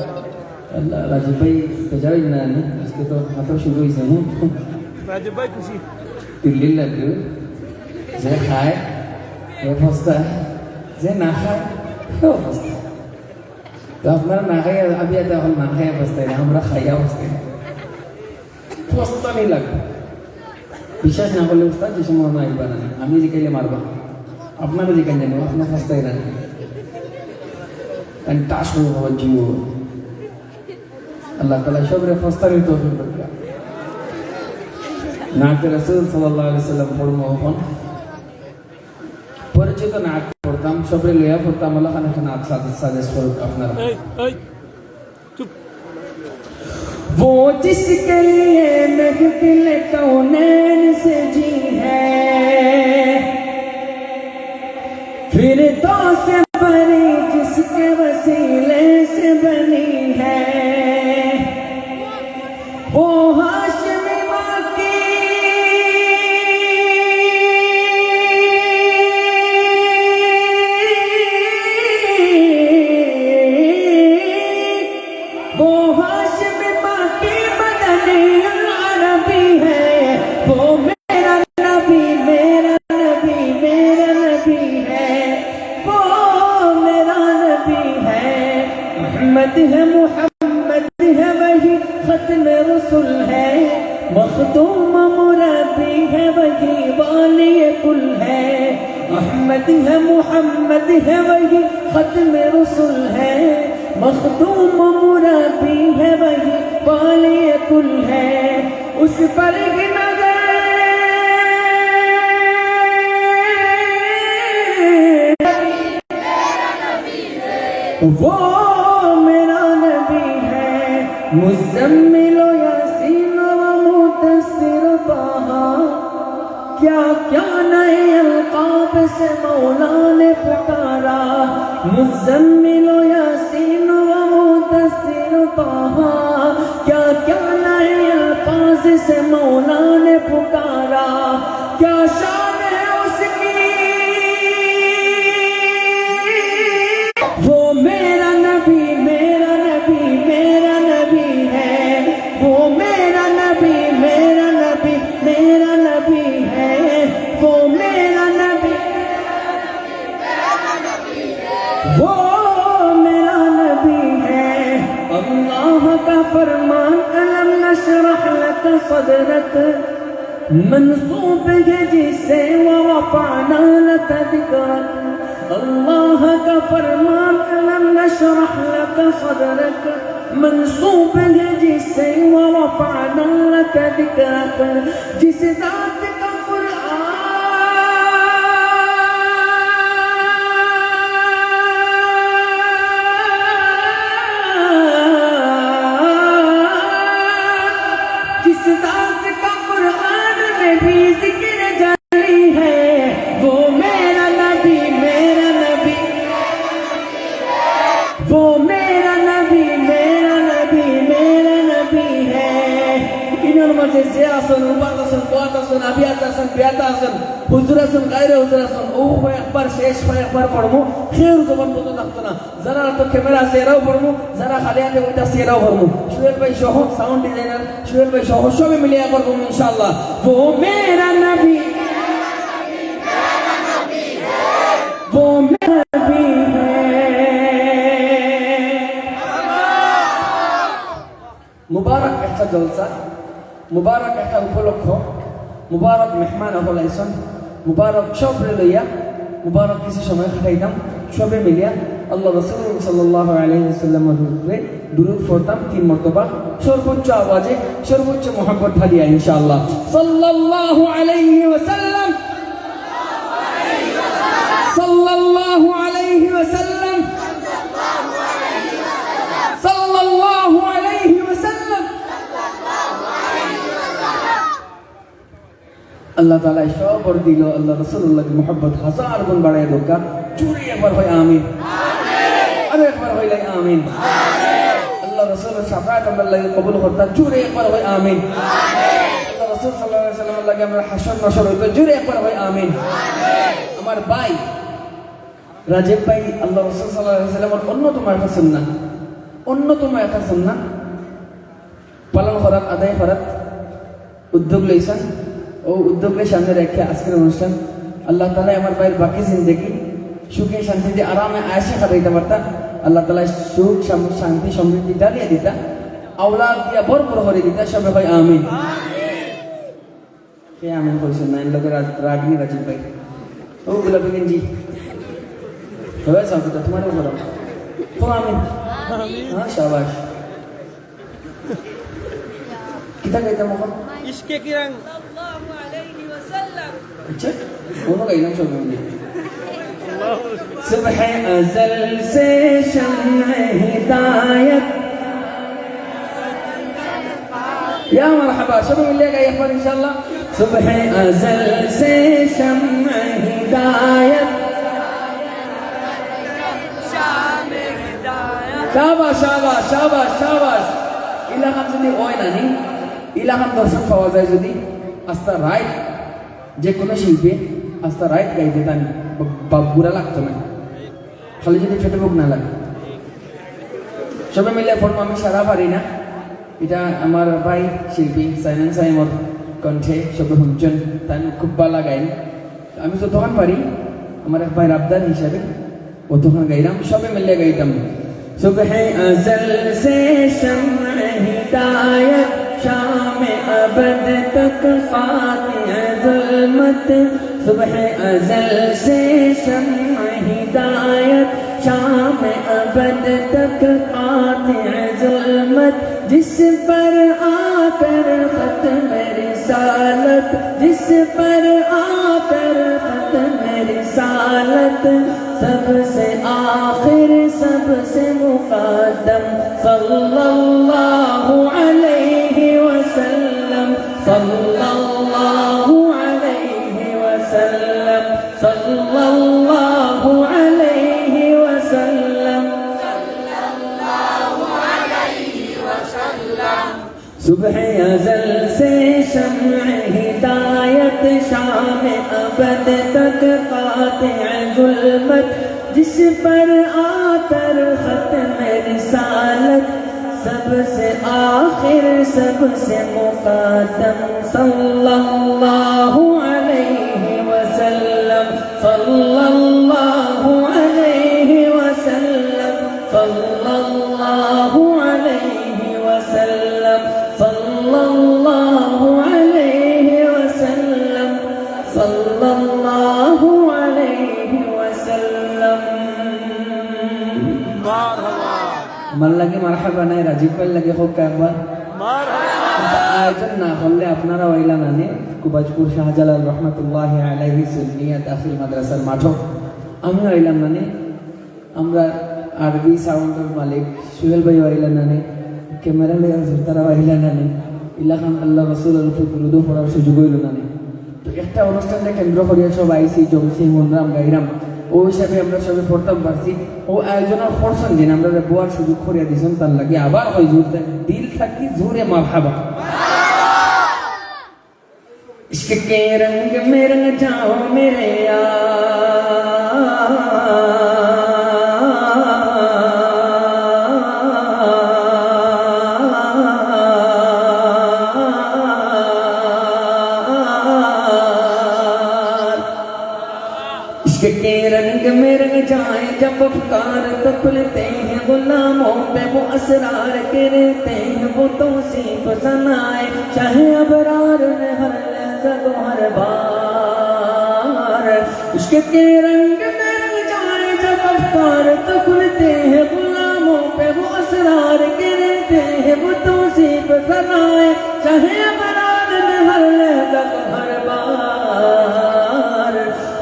আল্লাহ রাজীব ভাই বেজারই না আজকে তো মাত্র শুরু হয়েছে না রাজীব ভাই খুশি দিল্লি লাগলো যে খায় এ অবস্থা যে না খায় সে অবস্থা তো আপনারা না খাইয়া আবিয়াতে এখন না খাইয়া অবস্থায় না আমরা খাইয়া অবস্থায় প্রস্তানই লাগবে বিশ্বাস না করলে উস্তাদ যে সময় না আইবা না আমি জিকাইলে মারবা আপনারা জিকাই জানো আপনার অবস্থায় না কারণ টাস হয়ে হওয়ার জীব আল্লাহ তালা সবরে প্রস্তাবিত তৌফিক করবে নাতে রাসূল সাল্লাল্লাহু আলাইহি সাল্লাম পড়বো এখন পরিচিত নাট পড়তাম সবরে লইয়া পড়তাম আল্লাহ খানে খানে সাজেস্ট করুক আপনারা চুপ वो जिसके लिए महफिल कौनैन से जी है फिर तो से बनी जिसके वसीले से बनी है वो हाशमी वाकी वो हाशमी वाकी मदनी अरबी है, वो मेरा नबी मेरा नबी मेरा नबी है, वो मेरा नबी है, मोहम्मद है वही खत्म रसूल है, मखदूम मुरब्बी है वही वाली कुल है, मोहम्मद है वही खत्म रसूल है, मखदूम मुरब्बी है वही वाली कुल है, उस पर ही नजर वो मेरा नबी है, मुज़म्मिल यासीन व मुदस्सिर ताहा, क्या क्या नए अलकाब से मौला ने पुकारा, मुज़म्मिल यासीन व मुदस्सिर ताहा, क्या क्या नए अल्फाज से मौला ने पुकारा, क्या शान है उसकी, वो मेरा नबी मेरा नबी मेरा नबी है, वो मेरा नबी मेरा नबी मेरा नबी है, वो मेरा नबी वो मेरा नबी है, अल्लाह का फरमान صدرك منصوب ہے جسے ورفعنا لك ذکرک اللہ کا فرمان ألم نشرح لك صدرك منصوب ہے جسے ورفعنا لك ذکرک جس ذات کا হুজুর আছেন গায়রে হুজুর আছেন ও ভাই একবার শেষ ভাই একবার পড়মু খের জবান বন্ধ থাকতো না যারা তো ক্যামেরা আছে এরাও পড়মু যারা খালি আছে ওইটা এরাও পড়মু সুহেল ভাই সহ সাউন্ড ডিজাইনার সুহেল ভাই সহ সবাই মিলে করবো ইনশাআল্লাহ वो मेरा नबी वो मेरा नबी মুবারক একটা জলসা মুবারক একটা উপলক্ষ মুবারক মেহমান হলাইছন মুবারক সবরে লইয়া মুবারক কিছু সময় কাটাইতাম সবে মিলিয়া আল্লাহ রাসূল সাল্লাল্লাহু আলাইহি ওয়াসাল্লামের উপরে দুরূদ পড়তাম 3 মর্তবা সর্বোচ্চ আওয়াজে সর্বোচ্চ মহব্বত ঢালিয়া ইনশাআল্লাহ সাল্লাল্লাহু আলাইহি ওয়াসাল্লাম সাল্লাল্লাহু আলাইহি ওয়াসাল্লাম সাল্লাল্লাহু আলাইহি ওয়াসাল্লাম আল্লাহ তাআলা সবর দিল আল্লাহ রাসূলুল্লাহর মুহাব্বত হাজার গুণ বাড়ায় দোকা চুরি একবার হয় আমিন আমিন আরো একবার হইলে আমিন আমিন আল্লাহ রাসূলের শাফাআত আমরা লাগি কবুল করতা চুরি একবার হয় আমিন আমিন আল্লাহ রাসূল সাল্লাল্লাহু আলাইহি ওয়াসাল্লাম লাগি আমরা হাসর নসর হইতো চুরি একবার হয় আমিন আমিন আমার ভাই রাজীব ভাই আল্লাহ রাসূল সাল্লাল্লাহু আলাইহি ওয়াসাল্লামের অন্যতম একটা সুন্নাহ পালন করার আদায় করার উদ্যোগ লইছেন ও উদ্যোগের সামনে রেখে আজকের অনুষ্ঠান আল্লাহ তাআলা আমার ভাইয়ের বাকি জিন্দেগি সুখে শান্তিতে আরামে আয়েশা কাটাইতে পারতা আল্লাহ তাআলা সুখ শান্তি সমৃদ্ধি ডালিয়ে দিতা আওলাদ দিয়া ভরপুর করে দিতা সবাই ভাই আমিন কে আমিন কইছেন না লোকের রাগনি রাজীব ভাই ও গোলাপি গেঞ্জি হবে সাথে তোমারও বলো তো আমিন হ্যাঁ শাবাশ কিতা কইতা মোহাম্মদ ইশকে কিরাং اچھا دونوں کا ایک شعر میں صبح ازل سے شمع ہدایت یا مرحبا شباب ملے گا ایک بار انشاءاللہ صبح ازل سے شمع ہدایت شاباش شاباش شاباش شاباش ইলাকান যদি হয় না নি ইলাকান দর্শক পাওয়া যায় যদি আস্তা রাইট যে কোনো শিল্পী আস্তা রাইট গাইতে তান বুড়া লাগতো না খালি যদি ফেটে বুক না লাগে সবাই মিলে পড়বো আমি সারা পারি না এটা আমার ভাই শিল্পী সাইনান সাইমর কণ্ঠে সবাই শুনছেন তাই খুব ভালো গাইন আমি যতক্ষণ পারি আমার এক ভাই আবদার হিসাবে অতক্ষণ গাইলাম সবাই মিলে গাইতাম صبح ازل سے شمع ہدایت شام ابد تک قاطع ظلمت صبح ازل سے شمع ہدایت شام ابد تک قاطع ظلمت جس پر آ کر ختم رسالت جس پر آ کر ختم رسالت سب سے آخر سب سے مقدم صلی اللہ علیہ وسلم صلی اللہ علیہ وسلم صلی اللہ علیہ وسلم صبح ازل سے شمع ہدایت شام ابد تک قاطع ظلمت جس پر آ کر ختم رسالت سب سے آخر سب سے مقدم صلی اللہ علیہ وسلم صلی اللہ علیہ وسلم صلی اللہ علیہ وسلم صلی اللہ আমার লাগে মারহাবা নাই, রাজীব ভাই লাগে হোক একবার আয়োজন না করলে আপনারা ওইলা নানে কুবাজপুর শাহজালাল রহমতুল্লাহ আলাইহি সুন্নিয়া দাখিল মাদ্রাসার মাঠক আমি ওইলাম নানে, আমরা আরবি সাউন্ডের মালিক সুহেল ভাই ওইলা নানে, ক্যামেরা লেয়ার তারা ওইলা নানে, ইলাকান আল্লাহ রসুলের উপর দুরূদ পড়ার সুযোগ হইল নানে। তো একটা অনুষ্ঠানটা কেন্দ্র করিয়া সব আইসি জমসি মনরাম গাইরাম ওই হিসাবে আমরা সবাই পড়তাম পারছি। ও আয়োজনের ফরসন দিন আমরা বোয়ার সুযোগ করিয়া দিয়েছেন, তার লাগে আবার ওই জোরটা দিল থাকি জোরে মারহাবা। इश्क के रंग में रंग जाओ मेरे इश्क के रंग में रंग जाए जब अफकार तो खुलते हैं गुलामों पे वो असरार गिरते हैं वो तौसीफ सनाए चाहे अबरार ने हर लहज़त हर बार। इश्क के रंग में रंग जाए जब अफकार तो खुलते हैं गुलामों पे वो असरार गिरते हैं वो तौसीफ सनाए चाहे अबरार ने हर लहज़त हर बार।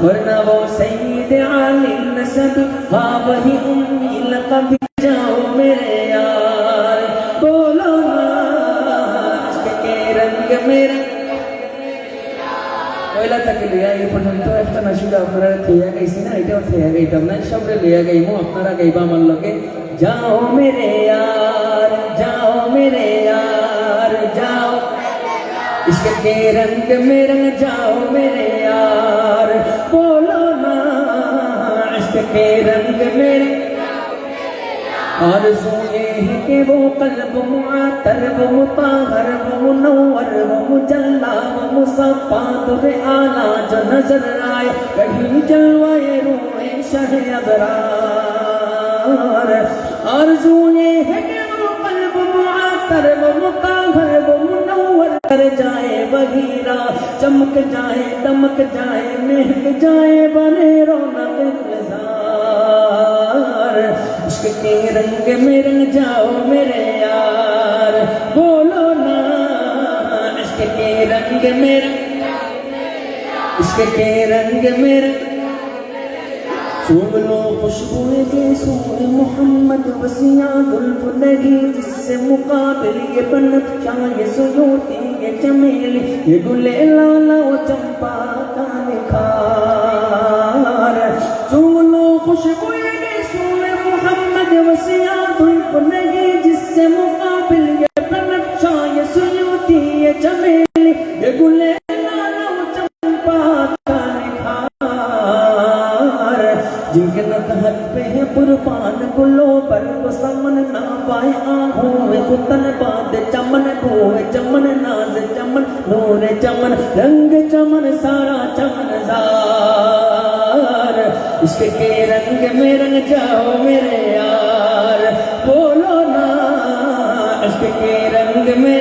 वरना वो सईद आली नसब हाँ वही उम्मी लक़ब जाओ मेरे यार बोलो ना इश्क के रंग मेरे পয়লা থেকে লিয়া এই পর্যন্ত একটা নাশিদা আপনারা থইয়া গাইছি না, এটাও থইয়া গাইতাম না, সবরে লিয়া গাইমু, আপনারা গাইবা আমার লগে যাও মেরে यार जाओ मेरे यार जाओ इश्क के रंग में रंग जाओ मेरे यार बोलो ना इश्क के रंग में आरज़ू ये है कि वो क़ल्ब मुअत्तर वो मुताहर वो मुनव्वर वो मुजल्ला वो मुसफ़्फ़ा तुझे आला जो नज़र आए कहीं जलवाए रूहे शह अबरार। आरज़ू ये है कि वो क़ल्ब मुअत्तर वो मुताहर वो मुनव्वर कर जाए वही राह चमक जाए दमक जाए महक जाए बने रौनक गुलज़ार। इश्क के रंग में रंग जाओ मेरे यार बोलो ना इश्क के रंग में इश्क के रंग में सूंघ लो खुशबुएं के सूर मोहम्मद वसिया जुल्फ लगी जिससे मुकाबिल ये बनफशा ये सुयूती ये चमेली ये गुले लाला वो चंपा का निखार। सूंघ लो खुशबुएं के सूर मोहम्मद वसिया जुल्फ लगी जिससे मुकाबिल ये बनफशा ये सुयूती ये चमेली ये गुले लाला वो चंपा का निखार। जिनके नतहत पे है कुर्बान गुलो पर वो समन ना पाए आहों में कुतन बाद चमन गोए चमन नाज चमन नूर चमन रंग चमन सारा चमन जार। इश्क के रंग में रंग जाओ मेरे यार बोलो ना इश्क के रंग में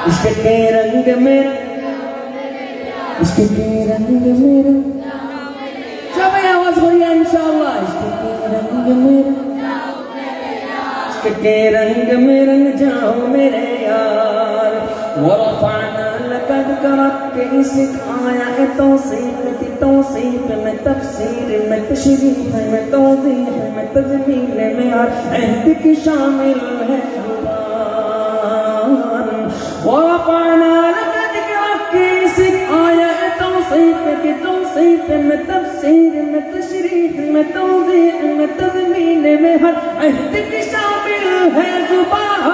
इश्क के रंग में इश्क के रंग में सब आवाज बोलिए इंशाअल्लाह। इश्क के रंग में इश्क के रंग में रंग जाओ मेरे यार। वरफ़अना लक ज़िक्रक के सिखाया है तौसीफ़ की तौसीफ़ में तफसीर में तशरीह में तौज़ीह में तज़मीन में हर अहद की शामिल है ज़ुबान। वरफ़अना लक ज़िक्रक के सिखाया है तौसीफ़ की तौसीफ़ में तफसीर में तशरीह में तौज़ीह में तज़मीन में हर अहद की शामिल है ज़ुबान।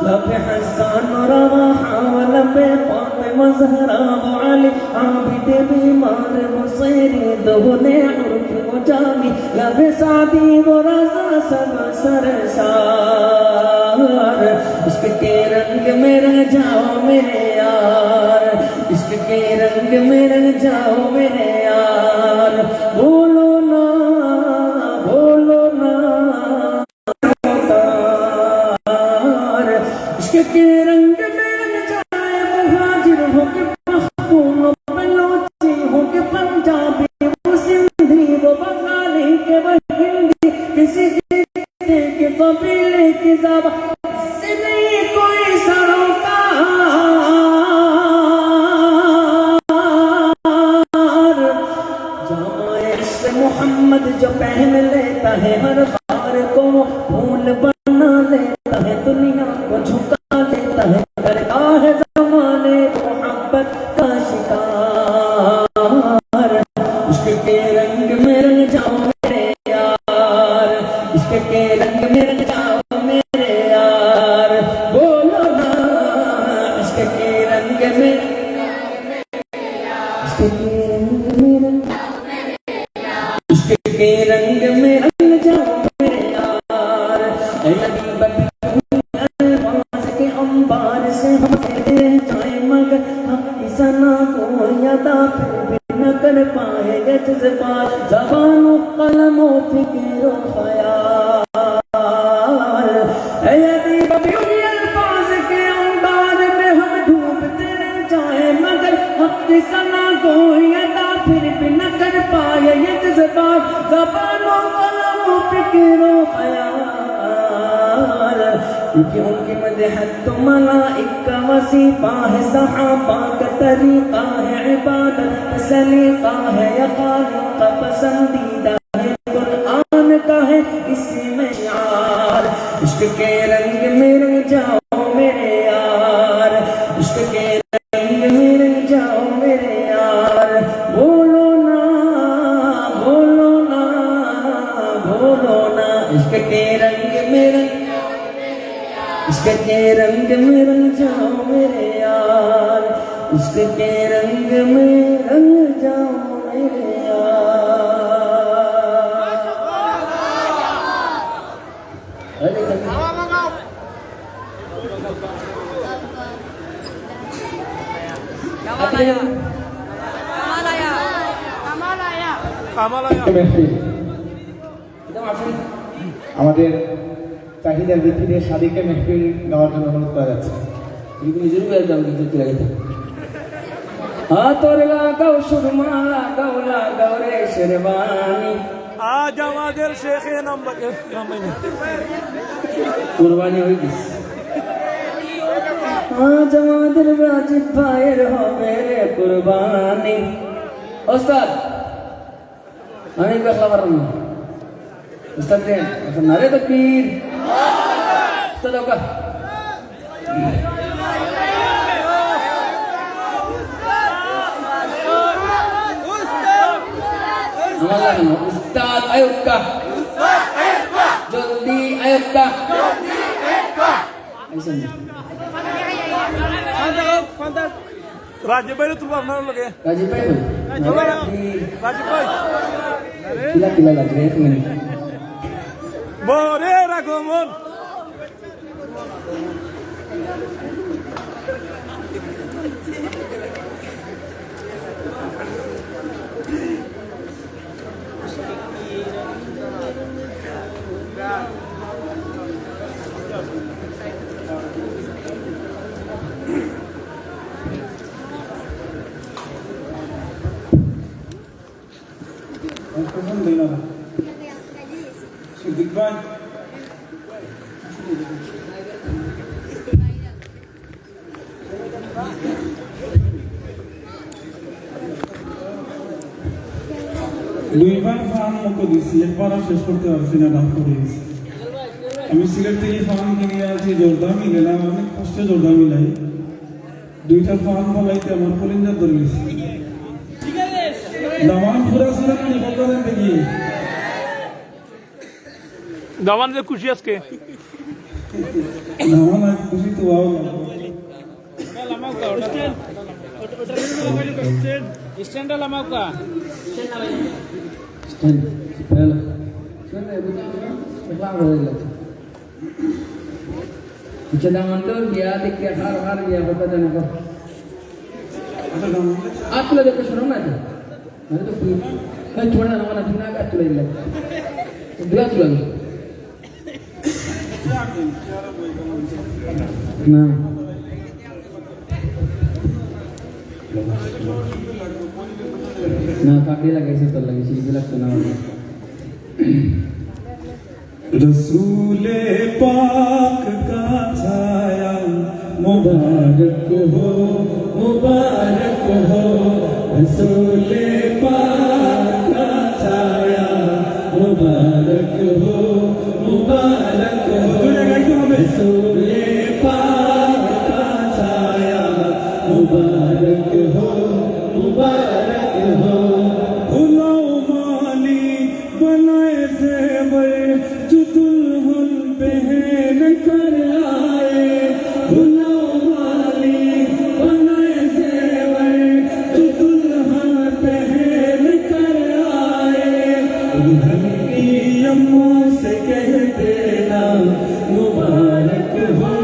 लबे हसन रवाहा व लबे फातिमा ज़हरा व अली आबिद बीमार मुसैरी दोने उर्फ व जामी लबे सादी व रज़ा सब सरसार। इश्क के रंग में रंग जाओ मेरे यार इश्क के रंग में रंग जाओ मेरे यार बोलो ना इश्क के रंग में रंग जाए मुहाजिर हो के पख्तून बलोची हो के पंजाबी वो सिंधी वो बंगाली है हर हार को फूल बना देता है दुनिया को झुका देता है करता है ज़माने मोहब्बत का शिकार इश्क के रंग में रंग जाओ मेरे यार इश्क के रंग में रंग जाओ मेरे यार बोलो ना इश्क के रंग में इश्क के रंग में रंग इश्क के रंग में रंग जाओ मेरे यार ऐ नबी अल्फाज के अंबार से हम कहते जाए मगर हम इस ना को यादा फिर भी न कर पाएंगे जज्बात ज़बानो कलमो फिक्रो ख्याल ऐ नबी अल्फाज के अंबार में हम डूबते जाए मगर हम इस ना को यादा फिर भी न कर पाए ये जज्बात ज़बानो कलमो फिक्रो ख्याल क्योंकि उनकी मदहत तो मलाइक का वसीफा है सहाबा का तरीका है इबादत सलीका है या खालिक का पसंदीदा है कुरान का है इसमें यार इश्क के रंग में रंग जाओ मेरे यार इश्क के रंग में रंग जाओ मेरे यार बोलो ना बोलो ना बोलो ना इश्क के रंग में रंग इश्क के रंग में रंग जाओ मेरे यार इश्क के रंग में रंग जाओ मेरे यार আমাদের চাহিদার ভিত্তিতে সাদিকে মেহফিল গাওয়ার জন্য অনুরোধ করা যাচ্ছে। তোর লাগাও সুরমা লাগাও রে শেরবানি আজ আমাদের শেখে নাম্বার কুরবানি হয়ে গেছে আজ আমাদের রাজীব ভাইয়ের হবে রে কুরবানি ওস্তাদ আমি কথা পারলাম না ওস্তাদ দেন এখন নারে তাকবীর ওস্তাদ ওকা আমার লাগে না উস্তাদ আয়ুক্কা জলদি আয়ুক্কা রাজীব ভাই তুমি আপনার লগে রাজীব ভাই রাজীব ভাই কিলা লাগবে 1 মিনিট বরে রাখো মন সিদ্দিক ভাই দুইবার ফার্ম মুখে দিচ্ছি একবার আর শেষ করতে পারছি না ডাক করে দিয়েছি আমি সিলেট থেকে ফার্ম কিনে আছি জোরদার মিলে না অনেক কষ্টে জোরদার মিলাই দুইটা ফার্ম ফলাইতে আমার কলিঞ্জার ধরে গেছি দামান পুরা ছিল না নিকটদের দেখি দামান যে খুশি আজকে দামান আজ খুশি তো আও স্ট্যান্ডটা লামাও কা mandur dia dikira har dia apa dan apa দামান aku lagi ke sana itu mana tu pun kan cuma nama tu nak aku lagi dua tu lagi nah kaki lagi situ lagi sini bilang tu nama रसूले पाक का छाया मुबारक हो रसूले पाक का छाया मुबारक मुबारक हो मुबारक हो भुलाओ माली बनाए ज़ेवर जो दुल्हन पहन कर आए भुलाओ माली बनाए ज़ेवर जो दुल्हन पहन कर आए दुल्हन की अम्मू से कह देना मुबारक हो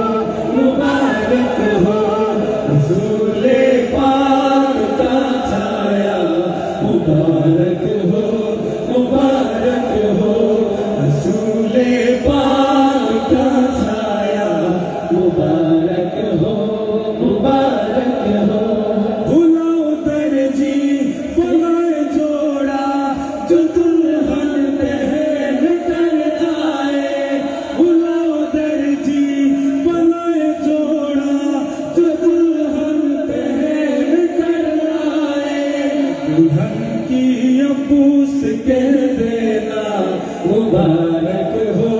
रसूले पाक का छाया मुबारक हो रसूले पाक का छाया मुबारक हो भुलाओ दर्जी फलाए जोड़ा जो दुल्हन पहन कर आए भुलाओ दर्जी फलाए जोड़ा जो दुल्हन पहन कर आए दुल्हन की अब्बू से कह देना मुबारक हो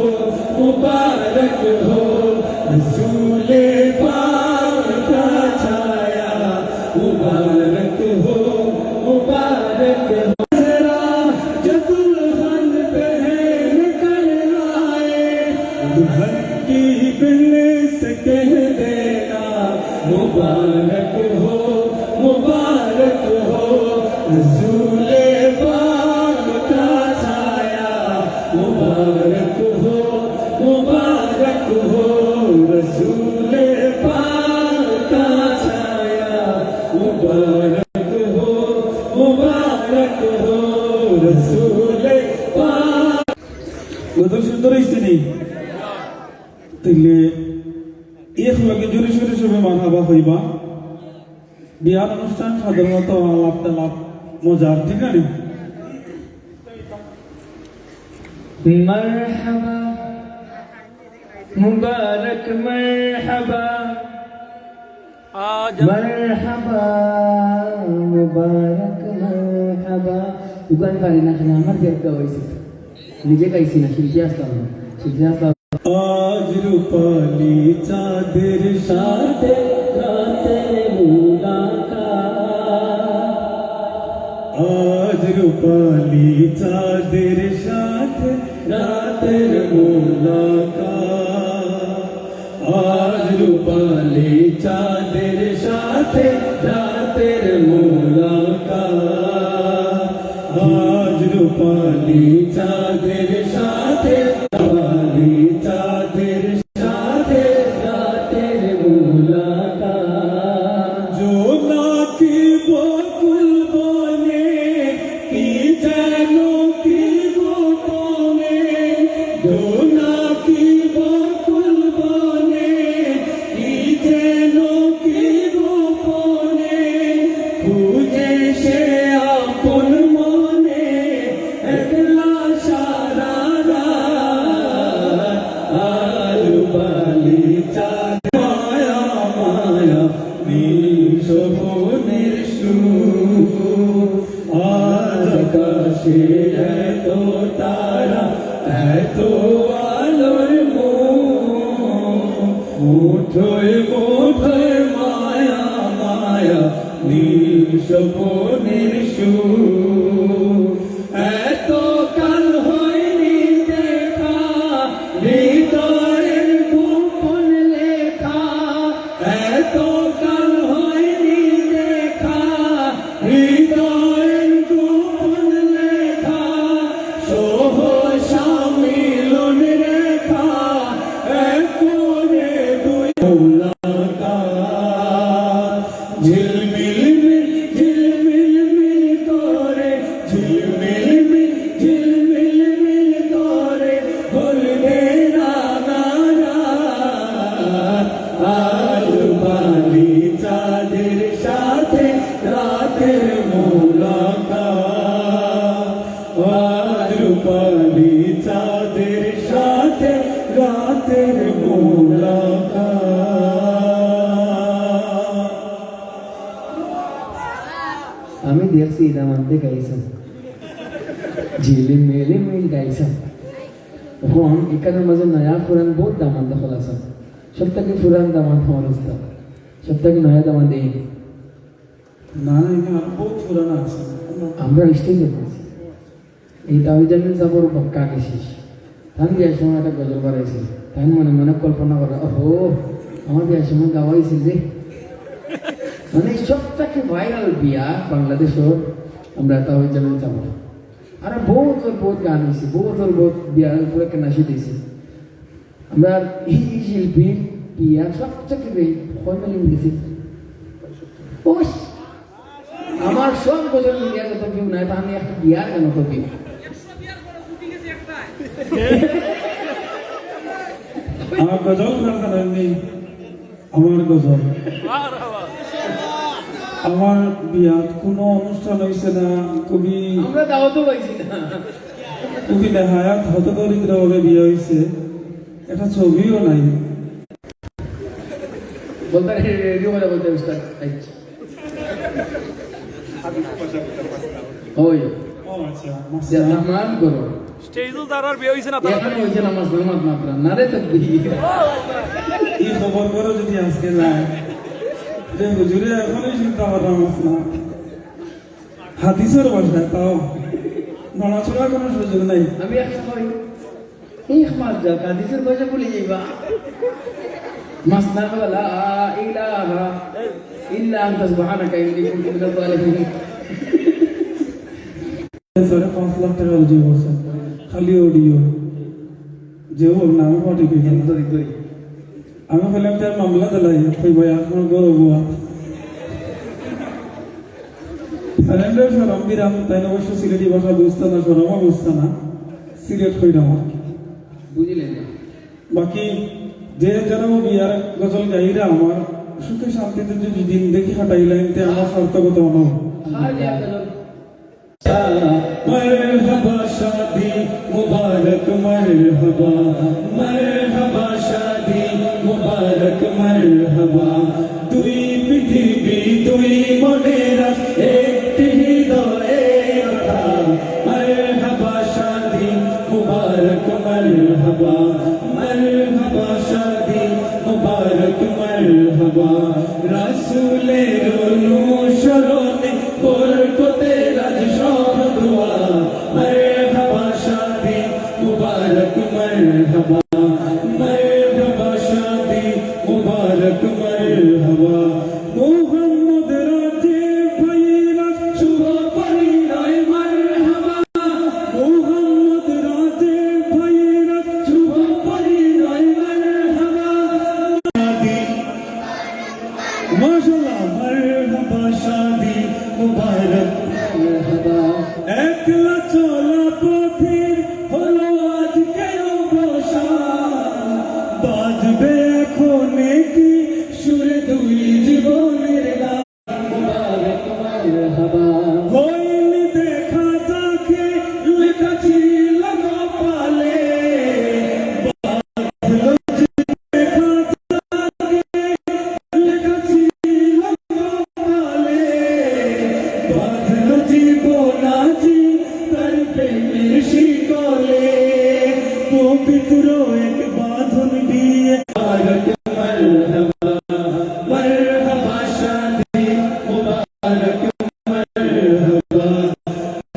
रसूले पाक का छाया मुबारक हो जरा जो दुल्हन पहन कर आए दुल्हन की बिल्ली से कह देना मुबारक हो रसूले पाक का छाया मुबारक हो रसूले पाक का छाया मुबारक हो रसूले पाक কত সুন্দর হয়েছে নি তাইলে এক লগে জোরে সোরে সবে মারহাবা হইবা বিয়ার অনুষ্ঠান সাধারণত আলাপ তালাপ মজার ঠিক না मरहबा मुबारक मरहबा मरहबा मुबारक मरहबा दुकान पारी ना खाना আমার দেখতে হইছে নিজে গাইছি না শিল্পী আসতাম আজ রূপালি চাঁদের সাথে রাতের মুলাকাত আজ রূপালি চাঁদের সাথে রাতের মুলাকাত আজ রূপালি চাঁদের সাথে রাতের মুলাকাত আজ রূপালি চাঁদের সাথে রূপালি চাঁদের সাথে রাতের মুলাকাত জোনাকি বকুল বনে কি যেন কি গোপনে জোনাকি বকুল বনে কি যেন কি গোপনে খুঁজে সে আপন মনে একলা সারা রাত আলুবালি চাঁদ মায়া মায়া নিশোভনের সুর আজ আকাশে এত তারা এত আলোর মুঠোয় মুঠোয় মায়া মায়া নিশোভনের সুর এত কাল হয়নি দেখা হৃদয়ের গোপন লেখা এত কাল হয়নি দেখা হৃদয়ের গোপন লেখা সহসা মিলন রেখা এক করে দুই মুলাকাত ঝিলমিল মিল ঝিলমিল মিল করে ঝিলমিল মিল ঝিলমিল মিল করে হলদে রাঙা রাত আলুবালি চাঁদের সাথে রাতের মুলাকাত আজ রূপালি চাঁদের সাথে রাতের মুলাকাত আমি দেখছি দামান্তে গাইছেন ঝিলিমিলি মিল গাইছেন এখন এখানের মাঝে নয়া পুরান বহুত দামান দখল আছে সব থেকে পুরান দামান আমার উস্তাদ সব থেকে নয়া দামান এই না না এখানে আরো বহুত পুরানা আছে আমরা স্টেজে বলছি এই তাহিদ জামিল সাহেবের পক্কা গেছিস তাই বিয়ার সময় একটা গজল বাড়াইছি তাই মনে মনে কল্পনা করা ওহো আমার বিয়ার সময় গাওয়াইছিল রে মানে সবথেকে ভাইরাল বিয়া বাংলাদেশের আমরা তাহিদ জামিল সাহেব আর বহুত গান হয়েছে বহুত বিয়ার উপরে নাচি দিয়েছি আমরা এই শিল্পীর বিয়া সবথেকে কয় মিলিয়ন গেছি আমার সব গজল মিলিয়া যত কেউ নাই তা আমি একটা বিয়ার কেন কবি আমার গজল খান নেই আমার গজল আমার বিয়াত কোনো অনুষ্ঠান হয়েছে না কবি আমরা দাওয়াতও পাইছি না কবি নেহায়াত হতদরিদ্র ভাবে বিয়ে হয়েছে এটা ছবিও নাই বলতে রেডিও করে বলতে উস্তাদ ওই ও আচ্ছা যে তামাম করো স্টেজে দাঁড়ার বিয়ে হইছে না এখানে হয়েছে নামাজ নামাজ মাত্রা না রে তকবীর এই খবর করে যদি আজকে যায় যে হুজুরে এখনই চিন্তা করলাম না হাদিসের ভাষায় তাও নড়াচড়া কোনো সুযোগ নাই আমি একটা কই এই মাস যা হাদিসের ভাষা ভুলে যাইবা মাসনা লা ইলাহা ইল্লা আনতা সুবহানাকা ইন্নী কুনতু মিনাজ জালিমিন 5 লাখ টাকা রুজি করছে খালি অডিও যে হোক না আমি পাঠিয়ে দিই ধরি আমি ফেলাম তার মামলা দিলাই ওই ভাই আপনার গৌরব সারেন্ডার সরম বিরাম তাই না অবশ্য সিলেটি ভাষা বুঝতো না সরমও বুঝতো না সিলেট হইলাম বুঝিলেন না বাকি যে যারা বিয়ার গজল গাইরা আমার সুখে শান্তিতে যদি দিন দেখি কাটাইলেন তে আমার সার্থকতা অনুভব আর যে একটা मरहबा शादी मुबारक मरहबा मरहबा शादी मुबारक मरहबा दुई पृथिवी दुई मनेरा एकटी हृदये रखा मरहबा शादी मुबारक मरहबा मरहबा शादी मुबारक मरहबा रसूलेर अनुसरणे बरकते राज सब दुआ मरहबा शादी मुबारक मरहबा मरहबा शादी मुबारक मरहबा मोहम्मद राजे भैरा शुभ परिणय मरहबा मोहम्मद राजे भैरा शुभ परिणय मरहबा शादी माशाल्लाह मरहबा शादी मुबारक मरहबा একলা চলা পথের হলো আজকে অবসা বাজবে এখন কি সুরে দুই জীবনের গান মুবারক মারহাবা হইনি দেখা যাকে লেখা ছিল কপালে বাঁধলো দেখা যাকে লেখা ছিল কপালে বাঁধলো জীবন আজি তার প্রেমের শিকলে পবিত্র এক বাঁধন দিয়ে মুবারক মরহবা মরহবা শাদি মুবারক মরহবা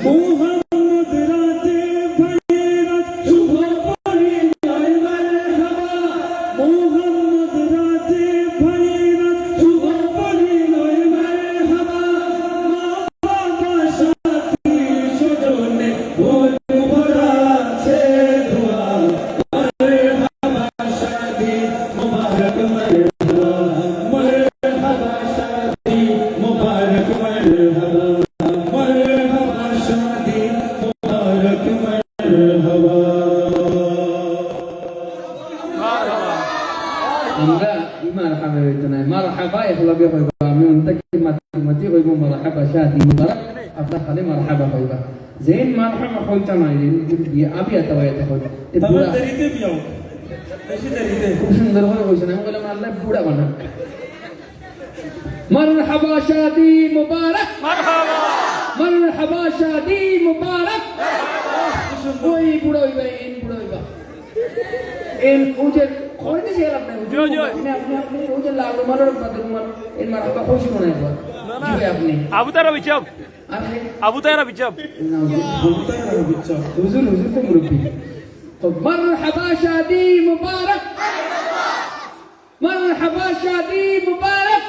মুহাম্মদ রাজে ভাইরা শুভ পরিণয় মরহবা মুহাম্মদ রাজে ভাইরা শুভ পরিণয় মরহবা মা সাথী সজনে ভোর ভরা আছে দোয়া মরহবা শাদি মুবারক মরহবা মরহবা শাদি মুবারক মরহবা মরহবা শাদি মুবারক মরহবা আমরা মারহাবা হইতো না মারহাবা একলগে হইবা আমি অন্তকে মাতি হইব মারহাবা শাদি মুবারক আপনার খালি মারহাবা হইবা যেন মারহাবা হইতা না যদি বিয়ে আবি আতা হইতা হই তে তবে পুরা দেরিতে বিয়াও বেশি দেরিতে খুব সুন্দর করে কইছেন আমি বললাম আল্লাহ বুড়া বানাক মারহাবা শাদি মুবারক মারহাবা মারহাবা শাদি মুবারক ওই বুড়া হইবা এন বুড়া হইবা এন উজে করে দিছে আপনি জয় জয়। আপনি উজে লাগলো মারো বাদর মার এন মারহাবা খুশি মনে হয় না না কই আপনি আবু তারা বিচব আপনি আবু তারা বিচব হুজুর হুজুর তো মুরব্বী তো মারহাবা শাদি মুবারক মারহাবা শাদি মুবারক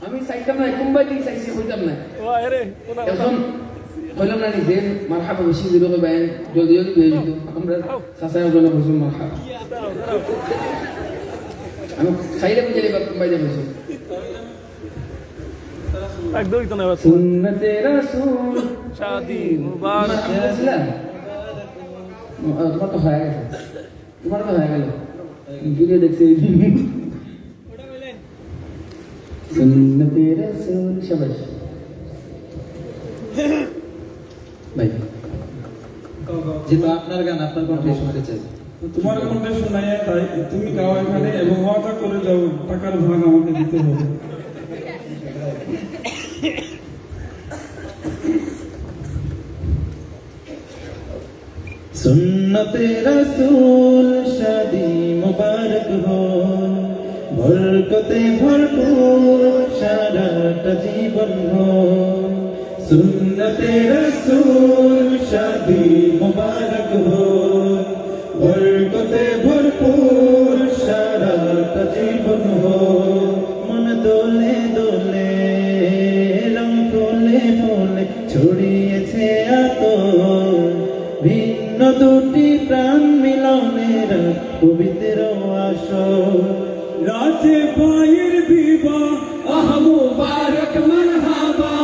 আমি চাইতাম না কুম্বাইতে চাইছি কইতাম না ও আরে কোনা এখন কইলাম না নিজে মারহাবা বেশি জোরে কই বাইন জলদি জলদি পেয়ে যেত আমরা সাসায় বলে হুজুর মারহাবা আমি খাইলে বুঝালি বা কুম্বাইতে বসে একদমই তো না সুন্নতে রাসূল শাদি মুবারক তোমার তো হয়ে গেছে তোমার তো হয়ে গেল ভিডিও দেখছি সুন্নতে রাসূল শাবাশ ভাই যেহেতু আপনার গান আপনার কণ্ঠে শুনতে চাই। তোমার কণ্ঠে শোনাই তাই তুমি গাও এখানে এবং ওয়াদা করে যাও টাকার ভাগ আমাকে দিতে হবে। सुन्नते रसूल शादी मुबारक हो बरकते भरपूर साराटा जीवन हो सुन्नते रसूल शादी मुबारक हो बरकते भरपूर साराटा जीवन हो मन दोले दोले रंग फूले फूले ছড়িয়েছে আতর ভিন্ন দুটি প্রাণ মিলনের পবিত্র আসর রাজে ভাইয়ের বিবাহ আহ মুবারক মারহাবা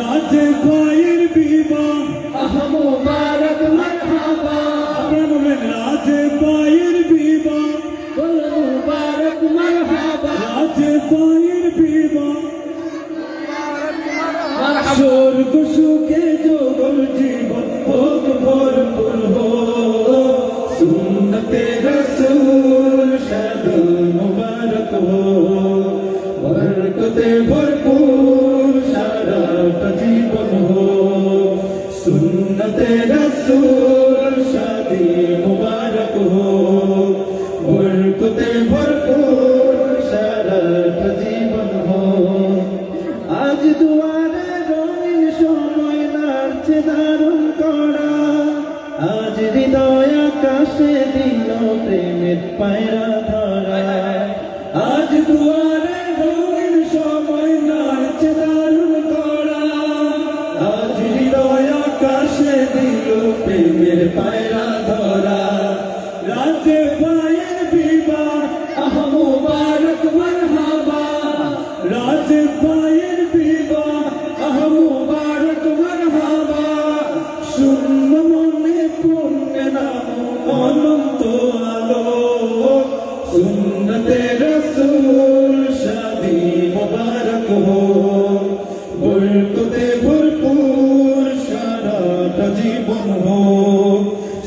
রাজে ভাইয়ের বিবাহ আহ মুবারক মারহাবা আপনারা বলবেন রাজে ভাইয়ের বিবাহ বল মুবারক মারহাবা রাজে ভাইয়ের বিবাহ মারহাবা স্বর্গ সুখে যোগল জীবন হোক ভরপুর হো सुन्नते रसूल शादी मुबारक हो बरकते भरपूर साराटा जीवन हो सुन्नते रसूल शादी मुबारक हो बरकते भरपूर साराटा जीवन हो आज दुआरे রঙিন সময় নাড়ছে দারুণ করা আজ হৃদয় আকাশে দিল প্রেমের পায়রা ধরা আজ দুয়ারে রঙিন সময় নাড়ছে দারুণ করা আজ হৃদয় আকাশে দিল প্রেমের পায়রা ধরা রাজে ভাইয়ের বিবাহ আহ মুবারক মারহাবা রাজে ভাইয়ের বিবাহ আহ মুবারক মারহাবা শূন্য মনে পুণ্যে নাম অনন্ত আলো सुन्नते रसूल शादी मुबारक हो बरकते भरपूर साराटा जीवन हो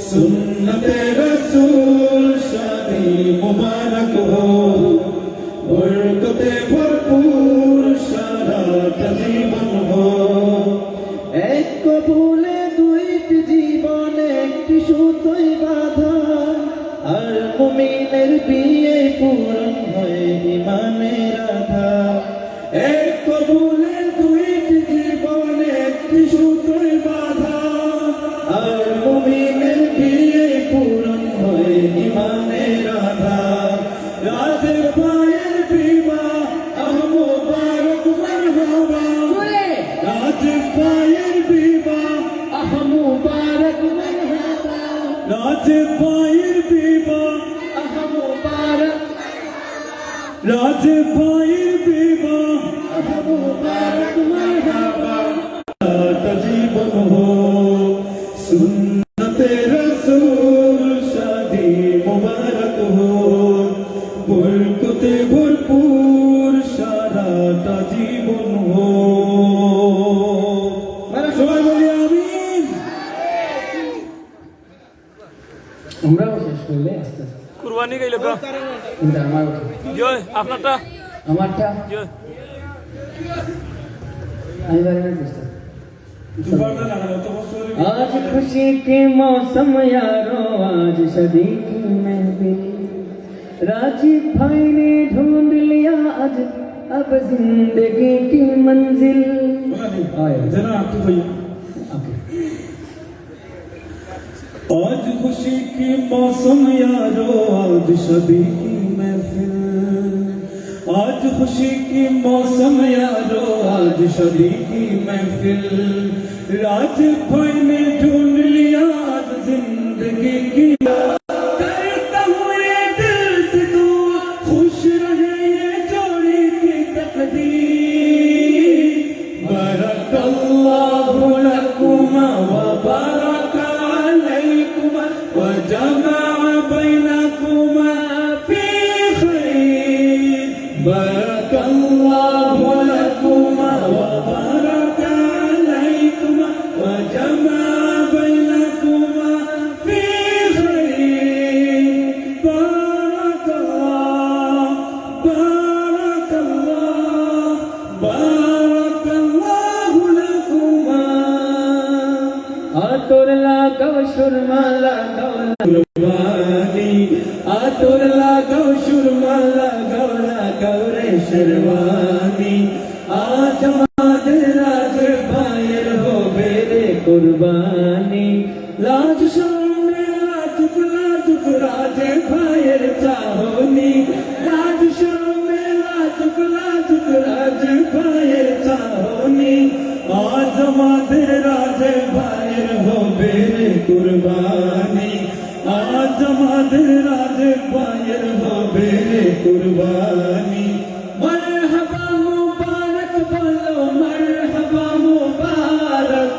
सुन्नते रसूल शादी मुबारक हो बरकते भरपूर साराटा जीवन हो एक कबूले दुईटी जीवन एकटी সুতোয় বাঁধা আর মুমিনের বিয়ে পূরণ হয় ইমানের আধার এক কবুলে দুইটি জীবন একটি সুতোয় বাঁধা আর মুমিনের বিয়ে পূরণ হয় ইমানের আধার রাজে ভাইয়ের বিবাহ আহ মুবারক মারহাবা জোরে রাজে ভাইয়ের বিবাহ আহ মুবারক মারহাবা রাজে ভাইয়ের বিবাহ আহ মুবারক রাজে ভাইয়ের বিবাহ আহ মুবারক মারহাবা साराटा जीवन हो सुन्नते रसूल शादी मुबारक हो बरकते भरपूर साराटा जीवन हो সবাই বলি আমিন। আমরাও শেষ করলে আস্তে আস্তে কুরবানি গাইলো গো কিন্তু আমার জয় আপনারটা আমারটা জয় আমি পারি না চেষ্টা দুবার না লাগানো তো বছর आज खुशी के मौसम यारो आज सदी की महफिल राजीव भाई ने ढूंढ लिया आज अब जिंदगी যেন আপনি ভাইয়া ওকে आज खुशी की मौसम यारो आज शादी की महफिल आज खुशी की मौसम यारो आज शादी की महफिल राज भाई ने ढूंढ लिया आज जिंदगी की करता हूँ ये दिल से दुआ खुश रहे ये जोड़ी की तकदीर बरकल्लाहु लकुमा व बरका अलैकुमा व जमा बैनकुमा फी खैर बरकल्लाहु लकुमा व बरका अलैकुमा व जमा बैनकुमा फी खैर बारकल्लाहु लकुमा आतुर लगाओ सुरमा लगाओ कुर्बानी आतुर लगाओ सुरमा लगाओ रे शेरवानी आज हमारे राज भाइर हो बेरे कुर्बानी लाज शर्म लाजुक लाजुक राज भाइर चाहोनी लाज शर्म लाजुक लाजुक राज भाइर चाहोनी आज हमारे राज भाइर हो बेरे कुर्बानी आज हमारे राज भाइर हो बेरे कुर्बानी मरहबा मुबारक बोलो मरहबा मुबारक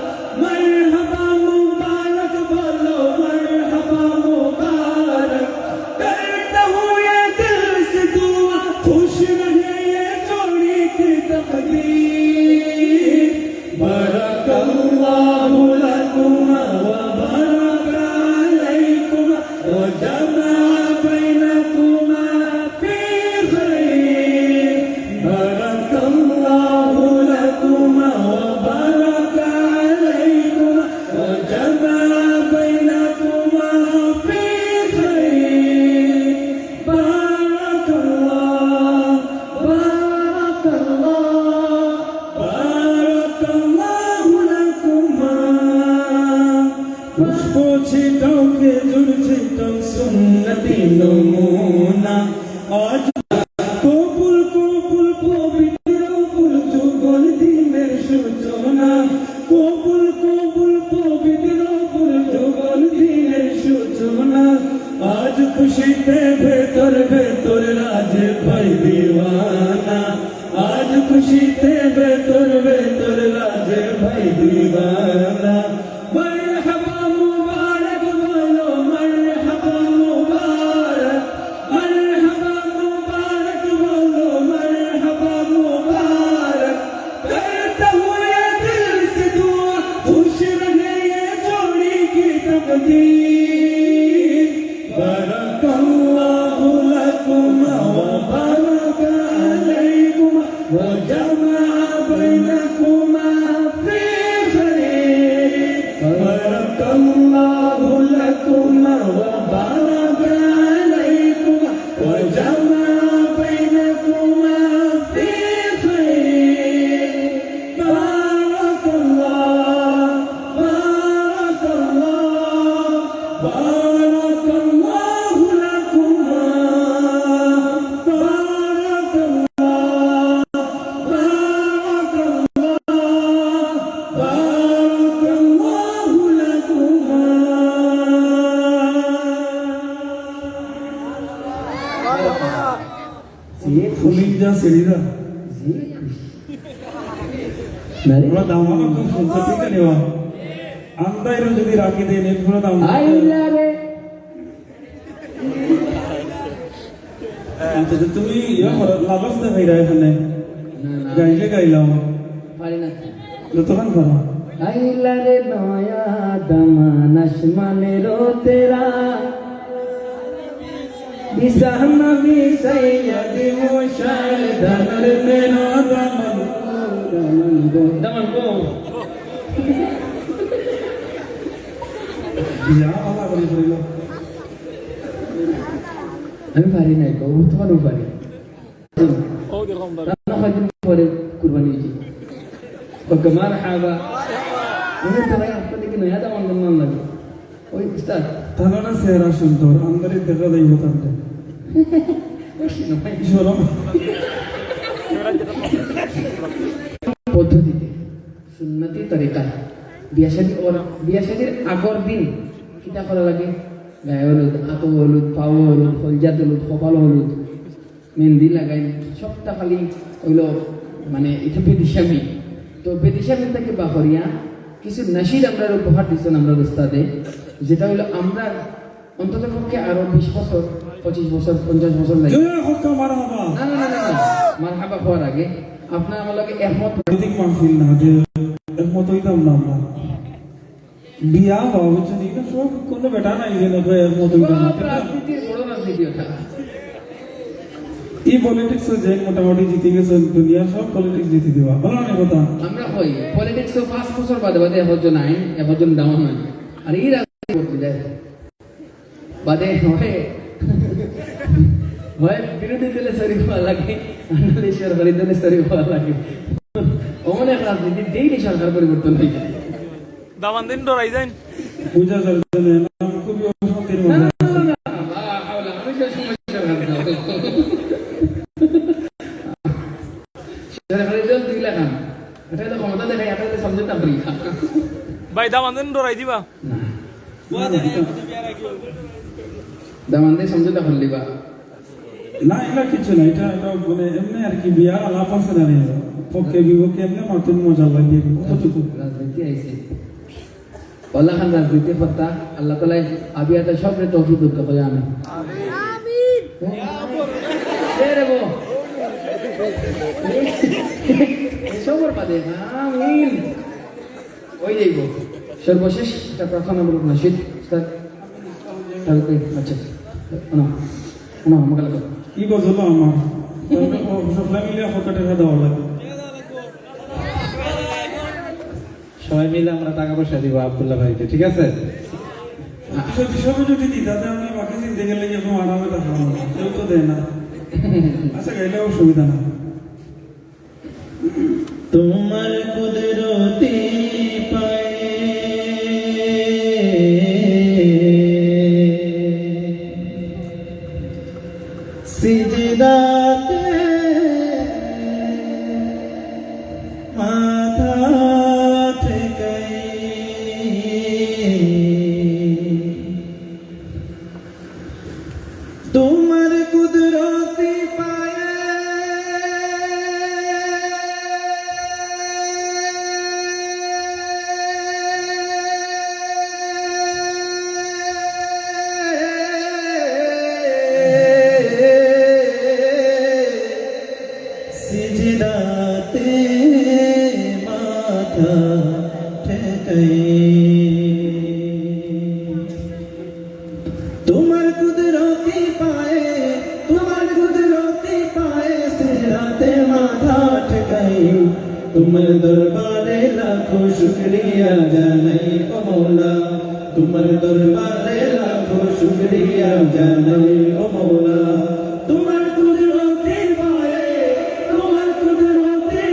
मरहबा मुबारक बोलो मरहबा मुबारक करता हूँ ये दिल से दुआ खुश रहे ये जोड़ी की तकदीर बरकल्लाहु लकुमा व बरका अलैकुमा व जमा बैनकुमा फी खैर बरकल्लाहु लकुमा व बरका अलैकुमा व जमा बैनकुमा फी खैर बारकल्लाहु लकुमा खुशबू छिटाओ के जुड़ छिटाओ सुन्नती नमूना आज কবুল কবুল পবিত্র ফুল যুগল দিনের সূচনা কবুল কবুল পবিত্র ফুল যুগল দিনের সূচনা আজ খুশিতে ভেতর ভেতর রাজ ভাই দিওয়ানা আজ খুশিতে ভেতর ভেতর রাজ ভাই দিওয়ানা মরহবা মুবারক বলো মরহবা মুবারক मरहबा मुबारक बोलो मरहबा मुबारक करता हूँ ये दिल से दुआ खुश रहे ये जोड़ी की तकदीर बरकल्लाहु लकुमा व बरका अलैकुमा व जमा बैनकुमा फी खैर बरकल्लाहु लकुमा व बरका अलैकुमा व जमा बैनकुमा फी खैर बारकल्लाहु लकुमा बारकल्लाहु लकुमा ফুলিঞ্জা সেরিরা আমরা দাম খুব শুনতে ঠিক নেওয়া আন্দাইরও যদি রাখি দেয় নেটগুলো দাম আইলারে আচ্ছা তো তুমি লাভাস না ভাইরা এখানে গাইলে গাইলাম পারি না তখন করো আইলারে নয়া দামান আসমানেরো তেরা বিসাহনা বিসাইয়াদ মুশার ধনর মেরা দামন দামান গো বিয়া আলা করে করিল আমি পারি না গো তোমারও পারি ও কিরকম দাম রান্না খাইদিন পরে কুরবানি দিই ওকে মারহাবা আমি তো ভাই আপনাদের কি নয়া দামান দামান লাগে ওই উস্তাদ তাহলে না চেহারা সুন্দর আন্দারে দেখা যাইব তাহলে শোনো পদ্ধতিতে সুন্নতি তরিকা বিয়া শাদীর আগর দিন কিতা করা লাগে গায়ে হলুদ আতো হলুদ পাও হলুদ হলজাত হলুদ কপাল হলুদ মেহেন্দি লাগাই সবটা খালি হইল মানে এটা বেদিসামি তো বেদিসামি থেকে বাহরিয়া কিছু নাসির আমরা উপহার দিচ্ছেন আমরা উস্তাদে যেটা হলো আমরা অন্তত পক্ষে আরো 20 বছর 25 বছর 50 বছর লাগে জয় হোক মারহাবা না না না না মারহাবা হওয়ার আগে আপনার আমার লাগে একমত রাজনৈতিক মাহফিল না যে একমত হইতাম না আমরা বিয়া হওয়া হচ্ছে না সব কোনো বেটা নাই যে না একমত হইতাম না রাজনীতির বড় রাজনীতি ওঠা এই পলিটিক্স যে মোটামুটি জিতে গেছে দুনিয়া সব পলিটিক্স জিতে দেওয়া ভালো না কথা আমরা হই পলিটিক্স 5 বছর বাদে বাদে একজন আইন একজন ডাউন হয় আর এই রাজনীতি করতে যায় বাদে হয় বিরোধী দলে সরি হওয়া লাগে আন্দোলন সরকারি দলে সরি হওয়া লাগে অনেক রাজনীতি ডেইলি সরকার পরিবর্তন হয়ে যায় দামান দিন ডরাই যান বুঝা যাচ্ছে না খুবই অশান্তির না মধ্যে না না আমি সেই সমস্যা সরকারি দল 2 লাখ এটা তো ক্ষমতা দেখায় এটা তো সমঝোতা পরীক্ষা ভাই দামান দিন ডরাই দিবা দামান দিয়ে সমঝোতা করলি বা না এটা কিছু না এটা মানে এমনি আর কি বিয়ার আলাপ আছে না রে পক্ষে বিপক্ষে এমনি মাতুন মজা লাগে কতটুকু রাজনীতি আইছে আল্লাহ খান রাজনীতি ফতা আল্লাহ তাআলা আবিয়াটা সবরে তৌফিক দান করে আমি আমিন রে বো সবর পাদে আমিন ওই যাইব সর্বশেষ এটা প্রার্থনামূলক নাশিদ স্যার তাহলে আচ্ছা না না আমাকে লাগা কি গজল আমার সবলা মিলে কত টাকা দেওয়া লাগে সবাই মিলে আমরা টাকা পয়সা দিব আব্দুল্লাহ ভাইকে, ঠিক আছে? সত্যি সবে যদি দিদাতে আমি বাকি জিন্দগি লেগে কোনো আরামে থাকবো না, কেউ তো দেয় না। আচ্ছা গাইলে অসুবিধা না। তোমার কুদরতি পায়ে সিজদাতে মাথা ঠেকাই তোমার কুদরতি পায়ে সিজদাতে মাথা ঠেকাই তোমার কুদরতি পায়ে সিজদাতে মাথা ঠেকাই তোমার দরবারে লাখো শুকরিয়া জানাই ও মৌলা তোমার দরবারে লাখো শুকরিয়া জানাই ও মৌলা তোমার কুদরতি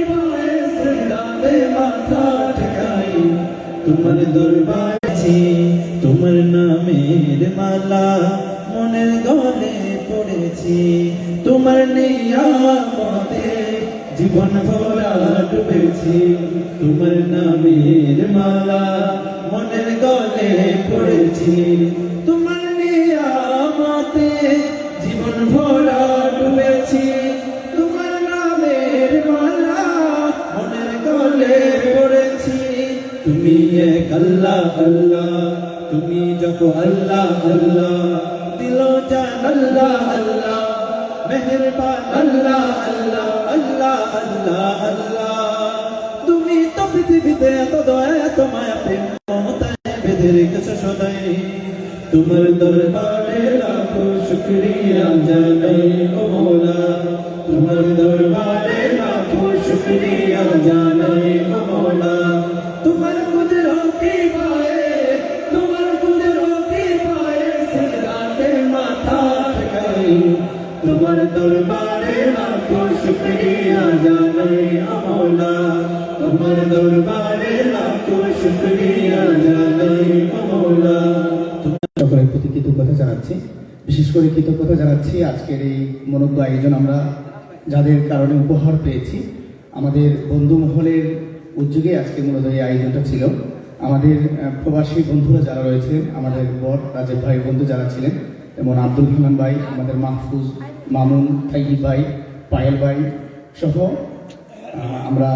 পায়ে সিজদাতে মাথা ঠেকাই তোমার দরবারে তোমার নামের মালা মনের গলে পড়েছি তোমার নিয়ামতে জীবন ভরা ডুবেছি তোমার নামের মালা মনের গলে পড়েছি তোমার নিয়ামতে জীবন ভরা ডুবেছি তোমার নামের মালা মনের গলে পড়েছি তুমি এক আল্লাহ আল্লাহ তুমি যত আল্লাহ আল্লাহ দিলো জান আল্লাহ আল্লাহ মেহেরবান আল্লাহ আল্লাহ আল্লাহ আল্লাহ আল্লাহ তুমি তো পৃথিবীতে এত দয়া এত মায়া প্রেম মমতায় বেঁধে রেখেছো সদাই তোমার দরবারে লাখো শুকরিয়া জানাই ও মৌলা তোমার দরবারে লাখো শুকরিয়া জানাই ও মৌলা তোমার কুদরতি পায়ে সিজদাতে মাথা ঠেকাই তোমার দরবারে লাখো শুকরিয়া জানাই ও মৌলা তোমার দরবারে লাখো শুকরিয়া জানাই মওলা। সকলের প্রতি কৃতজ্ঞতা জানাচ্ছি, বিশেষ করে কৃতজ্ঞতা জানাচ্ছি আজকের এই মনোজ্ঞ আয়োজন আমরা যাদের কারণে উপহার পেয়েছি। আমাদের বন্ধু মহলের উদ্যোগে আজকে মূলত এই আয়োজনটা ছিল। আমাদের প্রবাসী বন্ধুরা যারা রয়েছে, আমাদের বর রাজীব ভাই বন্ধু যারা ছিলেন, যেমন আব্দুল রহমান ভাই, আমাদের মাহফুজ, মামুন, তাইয়িব ভাই, পায়েল ভাই সহ আমরা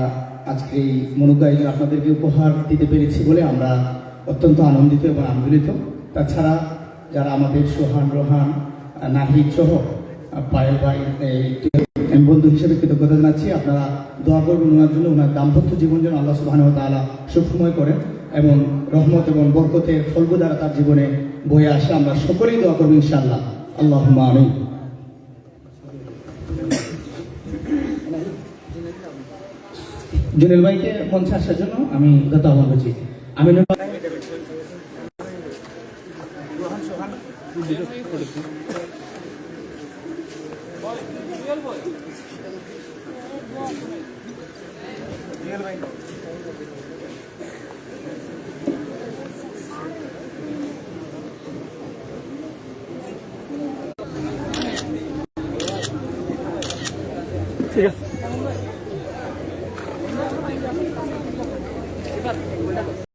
আজকে এই মনোজ্ঞ আয়োজন আপনাদেরকে উপহার দিতে পেরেছি বলে আমরা অত্যন্ত আনন্দিত এবং আন্দোলিত। তাছাড়া যারা আমাদের সোহান, রোহান, নাহিদ সহ পায়েল ভাই এই বন্ধু হিসেবে কৃতজ্ঞতা জানাচ্ছি। আপনারা দোয়া করবেন ওনার জন্য, ওনার দাম্পত্য জীবন যেন আল্লাহ সুবহানাহু ওয়া তাআলা সুখময় করেন এবং রহমত এবং বরকতের ফলগু দ্বারা তার জীবনে বয়ে আসে। আমরা সকলেই দোয়া করবো ইনশাআল্লাহ। আল্লাহুম্মা আমিন। জুনেল ভাইকে মঞ্চে আসার জন্য আমি যত আহ্বান করছি। ঠিক আছে।